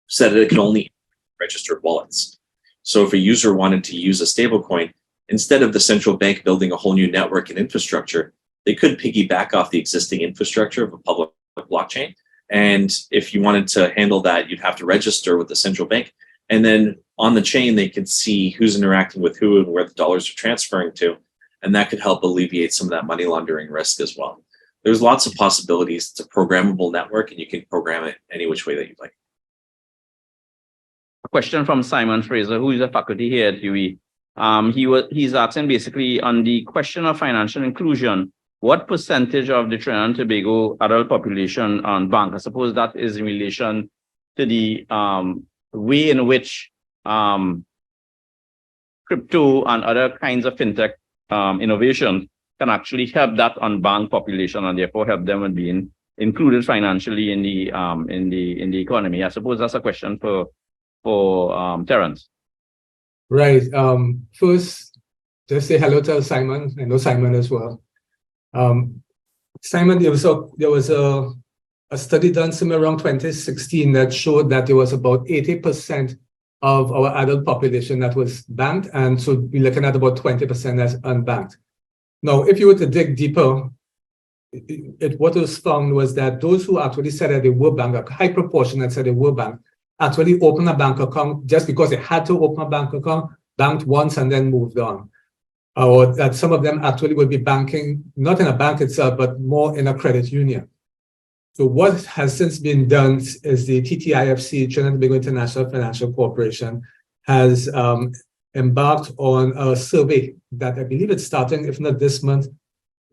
so that it can only registered wallets. So if a user wanted to use a stable coin, instead of the central bank building a whole new network and infrastructure, they could piggyback off the existing infrastructure of a public blockchain. And if you wanted to handle that, you'd have to register with the central bank. And then on the chain, they could see who's interacting with who and where the dollars are transferring to. And that could help alleviate some of that money laundering risk as well. There's lots of possibilities. It's a programmable network, and you can program it any which way that you'd like. A question from Simon Fraser, who is a faculty here at UWI. He's asking basically on the question of financial inclusion, what percentage of the Trinidad and Tobago adult population on bank? I suppose that is in relation to the way in which crypto and other kinds of fintech innovation can actually help that unbanked population and therefore help them in being included financially in the economy. I suppose that's a question for Terence. Right. First, just say hello to Simon. I know Simon as well. Simon, there was a study done somewhere around 2016 that showed that there was about 80% of our adult population that was banked, and so we're looking at about 20% as unbanked. Now, if you were to dig deeper, what was found was that those who actually said that they were banked, a high proportion that said they were banked, actually opened a bank account just because they had to open a bank account, banked once and then moved on. Or that some of them actually will be banking, not in a bank itself, but more in a credit union. So what has since been done is the TTIFC, Trinidad and Tobago International Financial Corporation, has embarked on a survey that I believe it's starting, if not this month,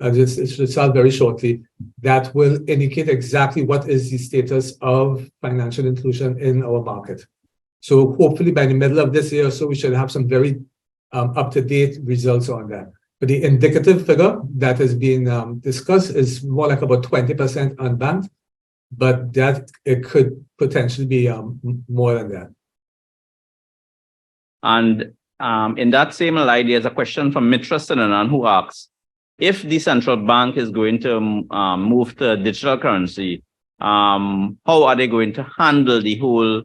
it should start very shortly, that will indicate exactly what is the status of financial inclusion in our market. So hopefully by the middle of this year or so, we should have some very up-to-date results on that. But the indicative figure that is being discussed is more like about 20% unbanked. but that it could potentially be more than that. And in that same light, there's a question from Mitra Sinanan who asks, if the central bank is going to move to digital currency, how are they going to handle the whole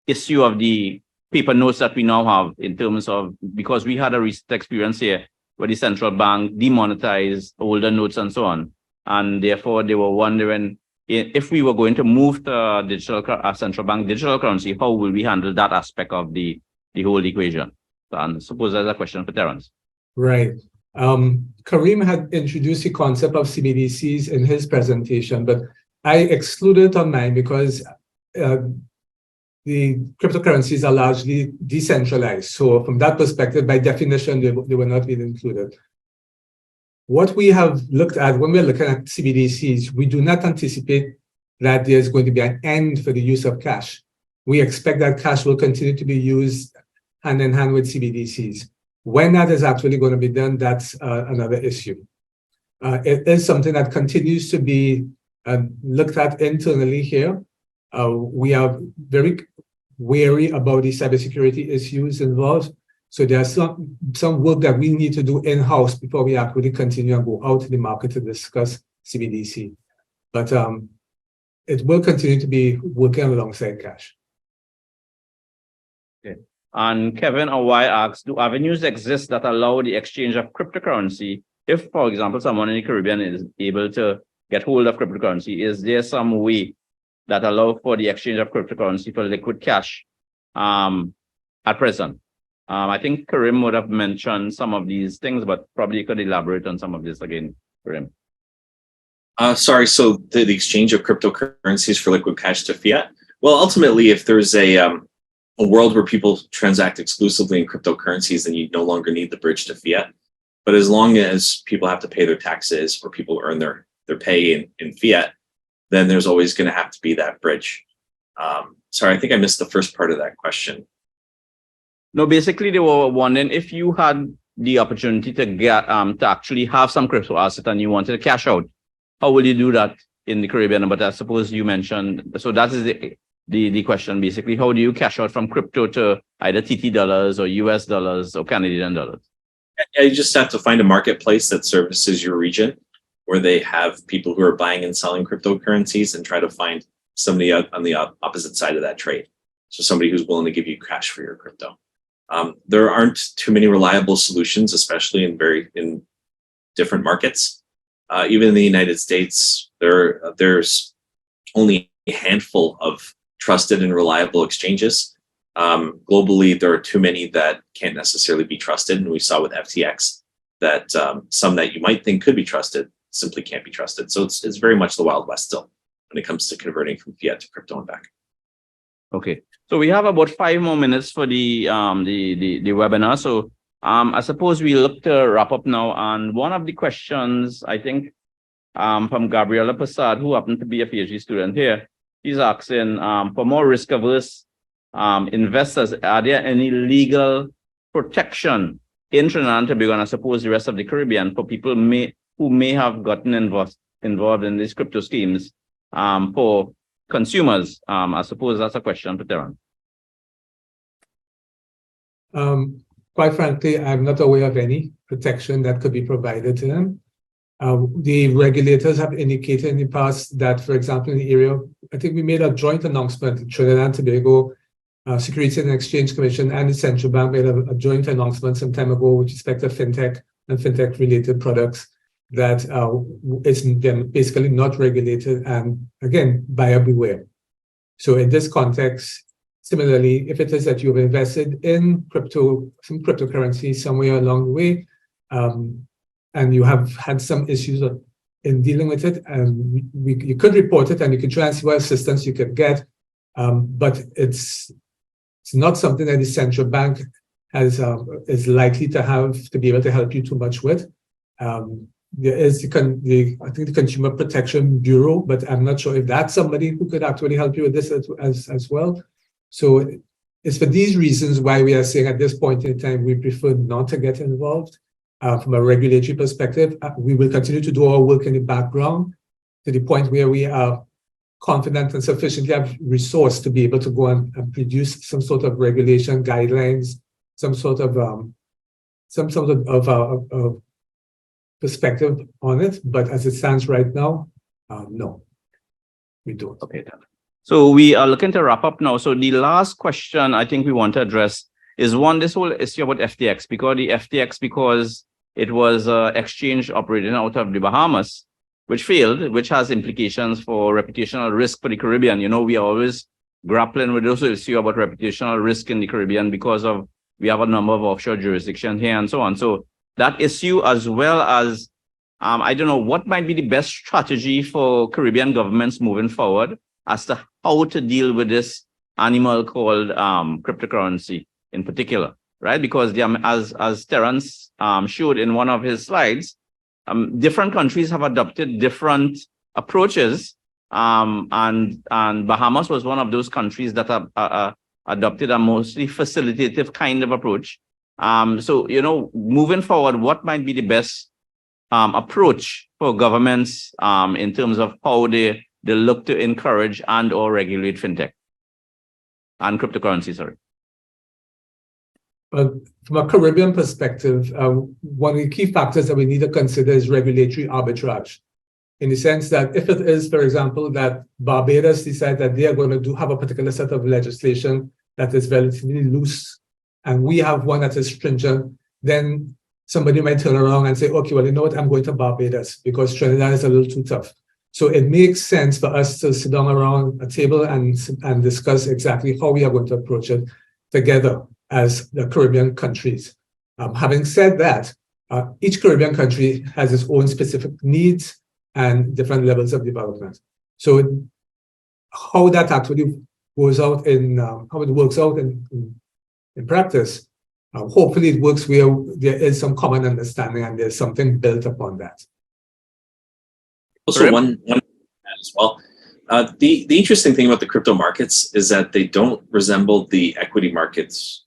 issue of the paper notes that we now have in terms of, because we had a recent experience here where the central bank demonetized older notes and so on. And therefore, they were wondering if we were going to move to digital central bank digital currency, how will we handle that aspect of the whole equation? And suppose there's a question for Terence. Right. Kareem had introduced the concept of CBDCs in his presentation, but I excluded it on mine because the cryptocurrencies are largely decentralized. So from that perspective, by definition, they were not being included. What we have looked at when we're looking at CBDCs, we do not anticipate that there's going to be an end for the use of cash. We expect that cash will continue to be used hand in hand with CBDCs. When that is actually going to be done, that's another issue. It is something that continues to be looked at internally here. We are very wary about the cybersecurity issues involved. So there's some work that we need to do in-house before we actually continue and go out to the market to discuss CBDC. But it will continue to be working alongside cash. Okay. And Kevin Y asks, do avenues exist that allow the exchange of cryptocurrency? If, for example, someone in the Caribbean is able to get hold of cryptocurrency, is there some way that allow for the exchange of cryptocurrency for liquid cash at present? I think Karim would have mentioned some of these things, but probably you could elaborate on some of this again, Karim. Sorry, so the exchange of cryptocurrencies for liquid cash to fiat? Well, ultimately, if there's a world where people transact exclusively in cryptocurrencies, then you no longer need the bridge to fiat. But as long as people have to pay their taxes or people earn their pay in fiat, then there's always going to have to be that bridge. Sorry, I think I missed the first part of that question. No, basically they were wondering if you had the opportunity to get to actually have some crypto asset and you wanted to cash out, how will you do that in the Caribbean? But I suppose you mentioned, so that is the question basically. How do you cash out from crypto to either TT dollars or US dollars or Canadian dollars? Yeah, you just have to find a marketplace that services your region, where they have people who are buying and selling cryptocurrencies, and try to find somebody on the opposite side of that trade. So somebody who's willing to give you cash for your crypto. There aren't too many reliable solutions, especially in different markets. Even in the United States, there's only a handful of trusted and reliable exchanges. Globally, there are too many that can't necessarily be trusted. And we saw with FTX that some that you might think could be trusted simply can't be trusted. So it's very much the Wild West still when it comes to converting from fiat to crypto and back. Okay, so we have about 5 more minutes for the webinar. So I suppose we look to wrap up now. And one of the questions, I think, from Gabriela Passad, who happened to be a PhD student here, he's asking for more risk-averse investors, are there any legal protection in Trinidad and Tobago, and I suppose the rest of the Caribbean, for people who may have gotten involved in these crypto schemes for consumers? I suppose that's a question for Terence. Quite frankly, I'm not aware of any protection that could be provided to them. The regulators have indicated in the past that, for example, in the area, I think we made a joint announcement, the Trinidad and Tobago Securities and Exchange Commission and the Central Bank made a joint announcement some time ago with respect to fintech and fintech-related products that is basically not regulated, and again, buyer beware. So in this context, similarly, if it is that you've invested in some cryptocurrency somewhere along the way, and you have had some issues in dealing with it, you could report it and you can try and see what assistance you could get, but it's not something that the central bank is likely to be able to help you too much with. There is I think the Consumer Protection Bureau, but I'm not sure if that's somebody who could actually help you with this as well. So it's for these reasons why we are saying at this point in time, we prefer not to get involved. From a regulatory perspective, we will continue to do our work in the background to the point where we are confident and sufficiently have resource to be able to go and produce some sort of regulation guidelines, some sort of perspective on it. But as it stands right now, no, we don't. Okay. So we are looking to wrap up now. So the last question I think we want to address is this whole issue about FTX, because it was exchange operating out of the Bahamas, which failed, which has implications for reputational risk for the Caribbean. You know, we are always grappling with those issue about reputational risk in the Caribbean because we have a number of offshore jurisdictions here and so on. So that issue, as well as, I don't know, what might be the best strategy for Caribbean governments moving forward as to how to deal with this animal called cryptocurrency in particular, right? Because as Terence showed in one of his slides, different countries have adopted different approaches, and Bahamas was one of those countries that have adopted a mostly facilitative kind of approach. So, you know, moving forward, what might be the best approach for governments in terms of how they look to encourage and or regulate fintech and cryptocurrency, sorry? From a Caribbean perspective, one of the key factors that we need to consider is regulatory arbitrage. In the sense that if it is, for example, that Barbados decide that they are going to have a particular set of legislation that is relatively loose, and we have one that is stringent, then somebody might turn around and say, okay, well, you know what, I'm going to Barbados because Trinidad is a little too tough. So it makes sense for us to sit down around a table and discuss exactly how we are going to approach it together as the Caribbean countries. Having said that, each Caribbean country has its own specific needs and different levels of development. So how that actually goes out how it works out in practice, hopefully it works where there is some common understanding and there's something built upon that. Also, one as well. The interesting thing about the crypto markets is that they don't resemble the equity markets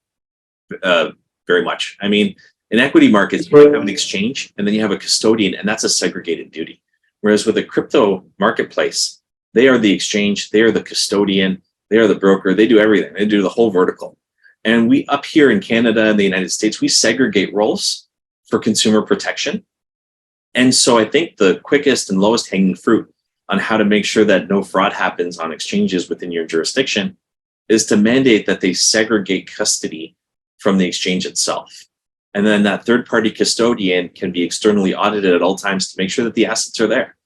very much. I mean, in equity markets, you have an exchange and then you have a custodian, and that's a segregated duty. Whereas with a crypto marketplace, they are the exchange, they are the custodian, they are the broker, they do everything. They do the whole vertical. And we up here in Canada and the United States, we segregate roles for consumer protection. And so I think the quickest and lowest hanging fruit on how to make sure that no fraud happens on exchanges within your jurisdiction is to mandate that they segregate custody from the exchange itself. And then that third-party custodian can be externally audited at all times to make sure that the assets are there.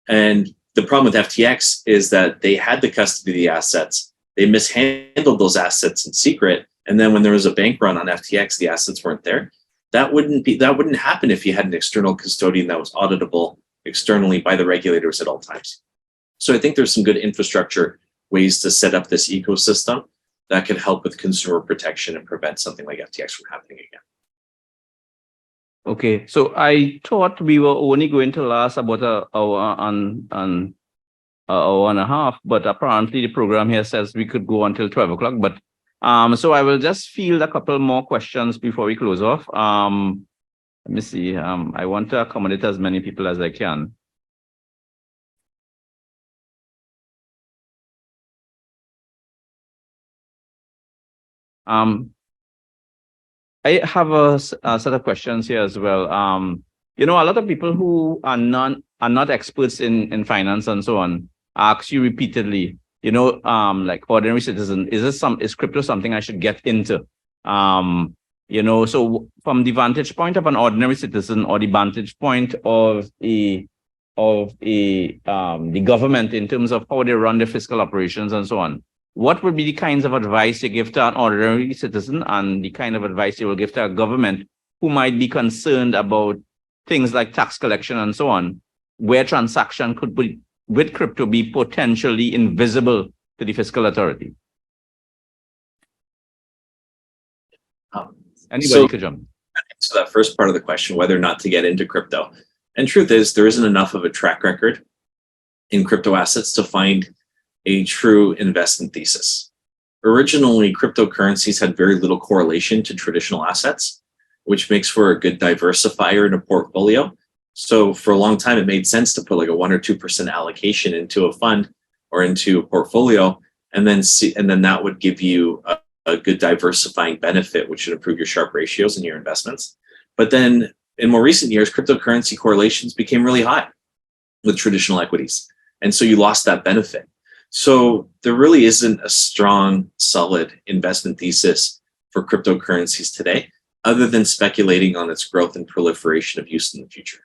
And the problem with FTX is that they had the custody of the assets, they mishandled those assets in secret, and then when there was a bank run on FTX, the assets weren't there. That wouldn't happen if you had an external custodian that was auditable externally by the regulators at all times. So I think there's some good infrastructure ways to set up this ecosystem that could help with consumer protection and prevent something like FTX from happening again. Okay, so I thought we were only going to last about an hour and a half, but apparently the program here says we could go until 12 o'clock. But so I will just field a couple more questions before we close off. Let me see. I want to accommodate as many people as I can. I have a set of questions here as well. You know, a lot of people who are not experts in finance and so on ask you repeatedly, you know, like ordinary citizen, is crypto something I should get into? You know, so from the vantage point of an ordinary citizen or the vantage point of the government in terms of how they run their fiscal operations and so on, what would be the kinds of advice you give to an ordinary citizen and the kind of advice you will give to a government who might be concerned about things like tax collection and so on, where transaction could be with crypto be potentially invisible to the fiscal authority? Anybody could jump. So that first part of the question, whether or not to get into crypto. And truth is, there isn't enough of a track record in crypto assets to find a true investment thesis. Originally, cryptocurrencies had very little correlation to traditional assets, which makes for a good diversifier in a portfolio. So for a long time, it made sense to put like a 1 or 2% allocation into a fund or into a portfolio, and then that would give you a good diversifying benefit, which should improve your Sharpe ratios in your investments. But then in more recent years, cryptocurrency correlations became really high with traditional equities. And so you lost that benefit. So there really isn't a strong, solid investment thesis for cryptocurrencies today, other than speculating on its growth and proliferation of use in the future.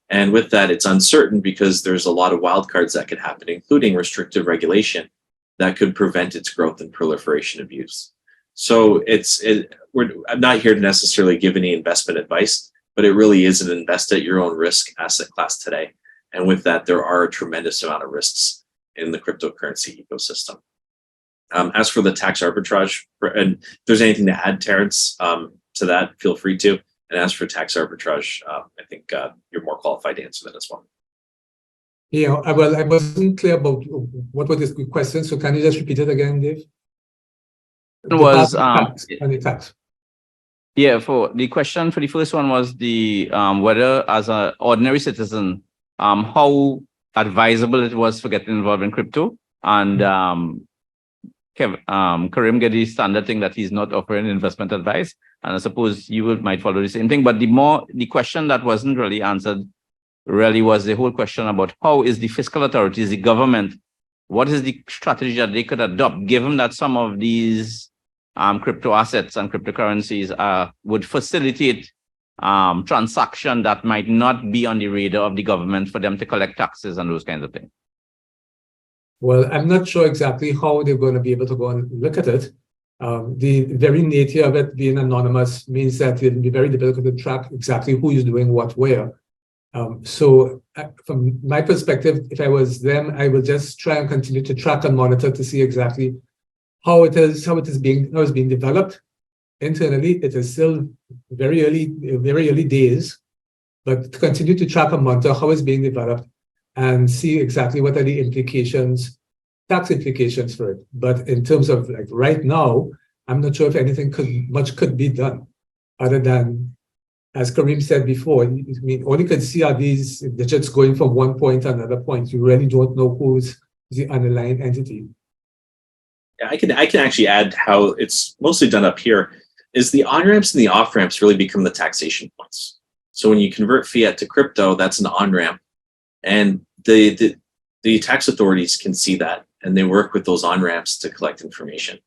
And with that, it's uncertain because there's a lot of wildcards that could happen, including restrictive regulation that could prevent its growth and proliferation of use. So I'm not here to necessarily give any investment advice, but it really is an invest at your own risk asset class today. And with that, there are a tremendous amount of risks in the cryptocurrency ecosystem. As for the tax arbitrage, and if there's anything to add, Terrence, to that, feel free to. And as for tax arbitrage, I think you're more qualified to answer that as well. Yeah, well, I wasn't clear about what was this question, so can you just repeat it again, Dave? It was on the tax. Yeah, for the question for the first one was the whether as an ordinary citizen, how advisable it was for getting involved in crypto, and Karim gave the standard thing that he's not offering investment advice, and I suppose you might follow the same thing. But the question that wasn't really answered really was the whole question about how is the fiscal authorities, the government, what is the strategy that they could adopt, given that some of these crypto assets and cryptocurrencies would facilitate transaction that might not be on the radar of the government for them to collect taxes and those kinds of things. Well, I'm not sure exactly how they're going to be able to go and look at it. The very nature of it being anonymous means that it'll be very difficult to track exactly who is doing what where. So from my perspective, if I was them, I will just try and continue to track and monitor to see exactly how it's being developed internally. It is still very early days, but to continue to track and monitor how it's being developed and see exactly what are the implications, tax implications for it. But in terms of like right now, I'm not sure if anything much could be done other than, as Karim said before, I mean, all you can see are these digits going from one point to another point. You really don't know who's the underlying entity. Yeah, I can actually add how it's mostly done up here. Is the on-ramps and the off-ramps really become the taxation points. So when you convert fiat to crypto, that's an on-ramp. And the tax authorities can see that, and they work with those on-ramps to collect information.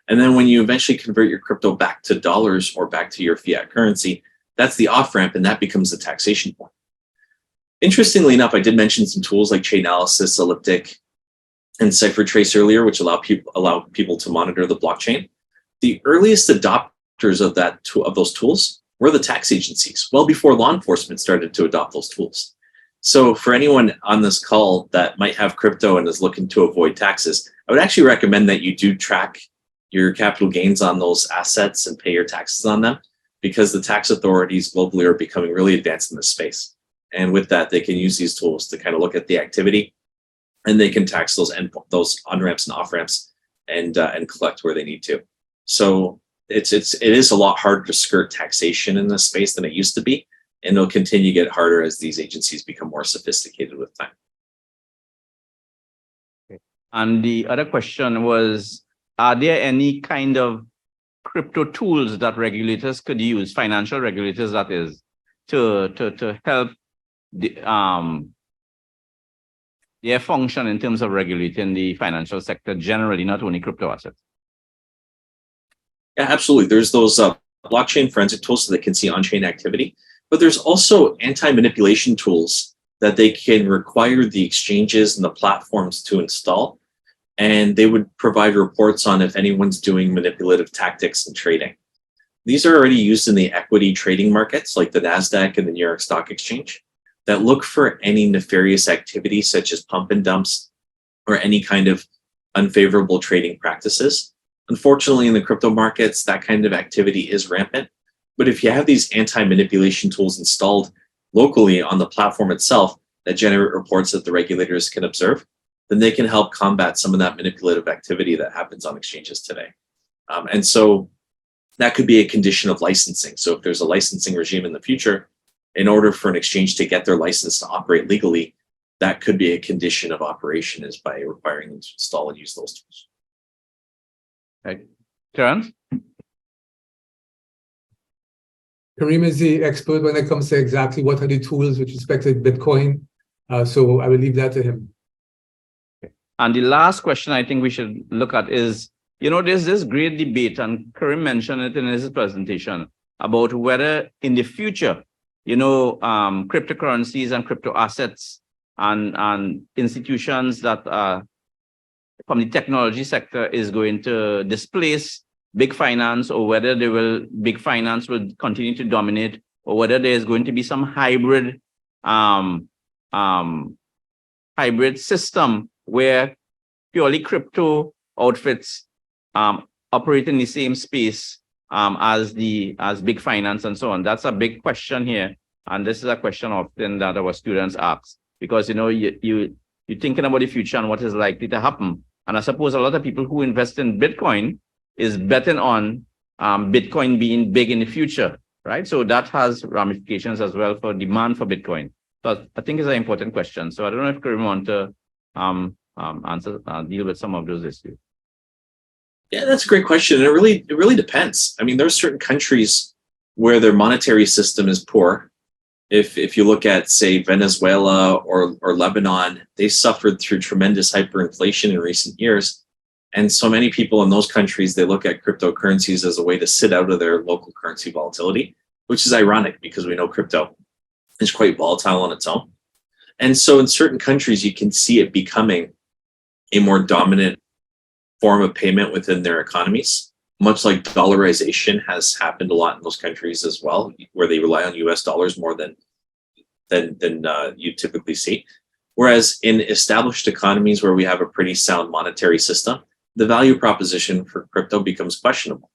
And then when you eventually convert your crypto back to dollars or back to your fiat currency, that's the off-ramp, and that becomes the taxation point. Interestingly enough, I did mention some tools like Chainalysis, Elliptic, and CipherTrace earlier, which allow people to monitor the blockchain. The earliest adopters of those tools were the tax agencies, well before law enforcement started to adopt those tools. So for anyone on this call that might have crypto and is looking to avoid taxes, I would actually recommend that you do track your capital gains on those assets and pay your taxes on them, because the tax authorities globally are becoming really advanced in this space. And with that, they can use these tools to kind of look at the activity, and they can tax those on-ramps and off-ramps and collect where they need to. So it is a lot harder to skirt taxation in this space than it used to be, and it'll continue to get harder as these agencies become more sophisticated with time. And the other question was, are there any kind of crypto tools that regulators could use, financial regulators that is, to help their function in terms of regulating the financial sector generally, not only crypto assets? Yeah, absolutely. There's those blockchain forensic tools so they can see on-chain activity, but there's also anti-manipulation tools that they can require the exchanges and the platforms to install, and they would provide reports on if anyone's doing manipulative tactics and trading. These are already used in the equity trading markets like the NASDAQ and the New York Stock Exchange that look for any nefarious activity such as pump and dumps or any kind of unfavorable trading practices. Unfortunately, in the crypto markets, that kind of activity is rampant. But if you have these anti-manipulation tools installed locally on the platform itself that generate reports that the regulators can observe, then they can help combat some of that manipulative activity that happens on exchanges today. And so that could be a condition of licensing. So if there's a licensing regime in the future, in order for an exchange to get their license to operate legally, that could be a condition of operation, is by requiring them to install and use those tools. Right. Terence? Kareem is the expert when it comes to exactly what are the tools with respect to Bitcoin. So I will leave that to him. And the last question I think we should look at is, there's this great debate, and Kareem mentioned it in his presentation, about whether in the future, cryptocurrencies and crypto assets and institutions that from the technology sector is going to displace big finance, or whether big finance will continue to dominate, or whether there's going to be some hybrid system where purely crypto outfits operate in the same space as big finance and so on. That's a big question here, and this is a question often that our students ask, because you're thinking about the future and what is likely to happen. And I suppose a lot of people who invest in Bitcoin is betting on Bitcoin being big in the future, right? So that has ramifications as well for demand for Bitcoin. So I think it's an important question. So I don't know if Kareem want to deal with some of those issues. Yeah, that's a great question. And it really depends. I mean, there are certain countries where their monetary system is poor. If you look at, say, Venezuela or Lebanon, they suffered through tremendous hyperinflation in recent years. And so many people in those countries, they look at cryptocurrencies as a way to sit out of their local currency volatility, which is ironic because we know crypto is quite volatile on its own. And so in certain countries, you can see it becoming a more dominant form of payment within their economies, much like dollarization has happened a lot in those countries as well, where they rely on US dollars more than you typically see. Whereas in established economies where we have a pretty sound monetary system, the value proposition for crypto becomes questionable.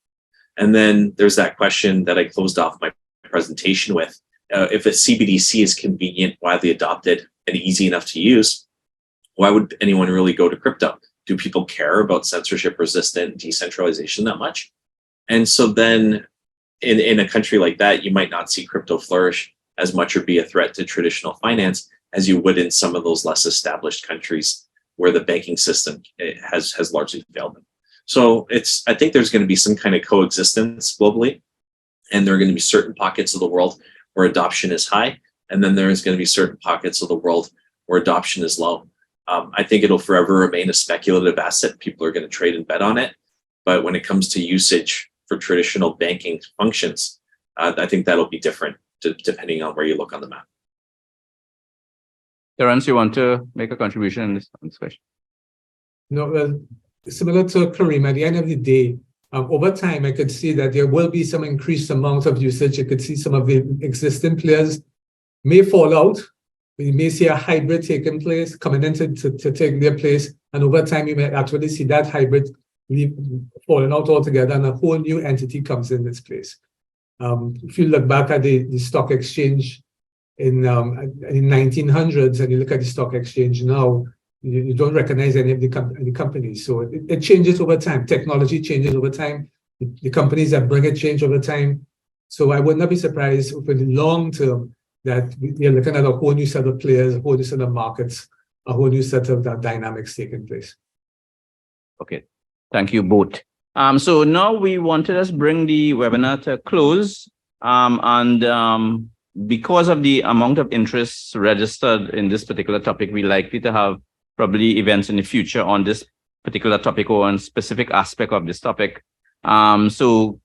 And then there's that question that I closed off my presentation with. If a CBDC is convenient, widely adopted, and easy enough to use, why would anyone really go to crypto? Do people care about censorship-resistant decentralization that much? And so then in a country like that, you might not see crypto flourish as much or be a threat to traditional finance as you would in some of those less established countries where the banking system has largely failed them. So I think there's going to be some kind of coexistence globally, and there are going to be certain pockets of the world where adoption is high, and then there's going to be certain pockets of the world where adoption is low. I think it'll forever remain a speculative asset. People are going to trade and bet on it. But when it comes to usage for traditional banking functions, I think that'll be different depending on where you look on the map. Terence, you want to make a contribution in this question? No, well, similar to Kareem, at the end of the day, over time, I could see that there will be some increased amount of usage. I could see some of the existing players may fall out. We may see a hybrid taking place, coming in to take their place. And over time, you may actually see that hybrid falling out altogether and a whole new entity comes in its place. If you look back at the stock exchange in 1900s and you look at the stock exchange now, you don't recognize any of the companies. So it changes over time. Technology changes over time. The companies that bring it change over time. So I would not be surprised for the long term that we are looking at a whole new set of players, a whole new set of markets, a whole new set of dynamics taking place. Okay, thank you both. So now we wanted to bring the webinar to a close. Because of the amount of interest registered in this particular topic, we're likely to have probably events in the future on this particular topic or on specific aspect of this topic. People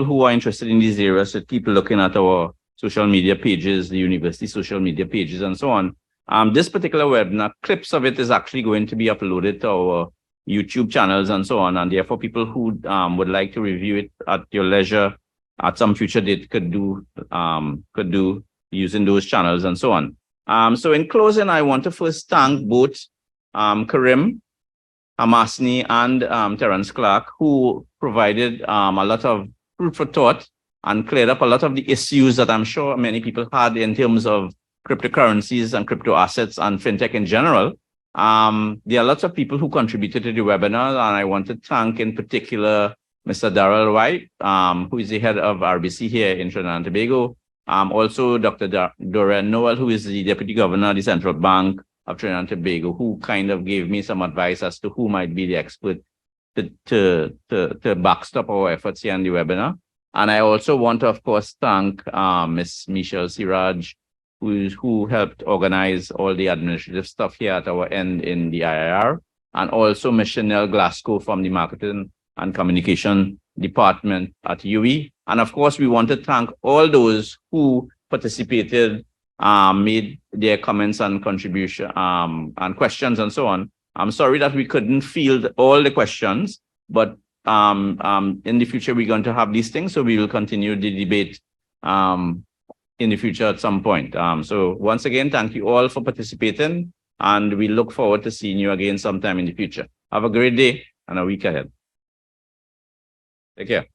who are interested in these areas should keep looking at our social media pages, the university social media pages, and so on. This particular webinar, clips of it is actually going to be uploaded to our YouTube channels and so on. And therefore, people who would like to review it at your leisure at some future date could do using those channels and so on. So in closing, I want to first thank both Kareem Hamasni and Terence Clark, who provided a lot of food for thought and cleared up a lot of the issues that I'm sure many people had in terms of cryptocurrencies and crypto assets and fintech in general. There are lots of people who contributed to the webinar, and I want to thank in particular Mr. U.W.I, who is the head of RBC here in Trinidad and Tobago, Also Dr. Doreen Noel, who is the Deputy Governor of the Central Bank of Trinidad and Tobago, who kind of gave me some advice as to who might be the expert to backstop our efforts here in the webinar. And I also want to, of course, thank Ms. Michelle Siraj, who helped organize all the administrative stuff here at our end in the IIR, and also Ms. Chanel Glasgow from the Marketing and Communication Department at U.W.I. And of course, we want to thank all those who participated, made their comments and contribution and questions and so on. I'm sorry that we couldn't field all the questions, but in the future, we're going to have these things, so we will continue the debate in the future at some point. So once again, thank you all for participating, and we look forward to seeing you again sometime in the future. Have a great day and a week ahead. Take care.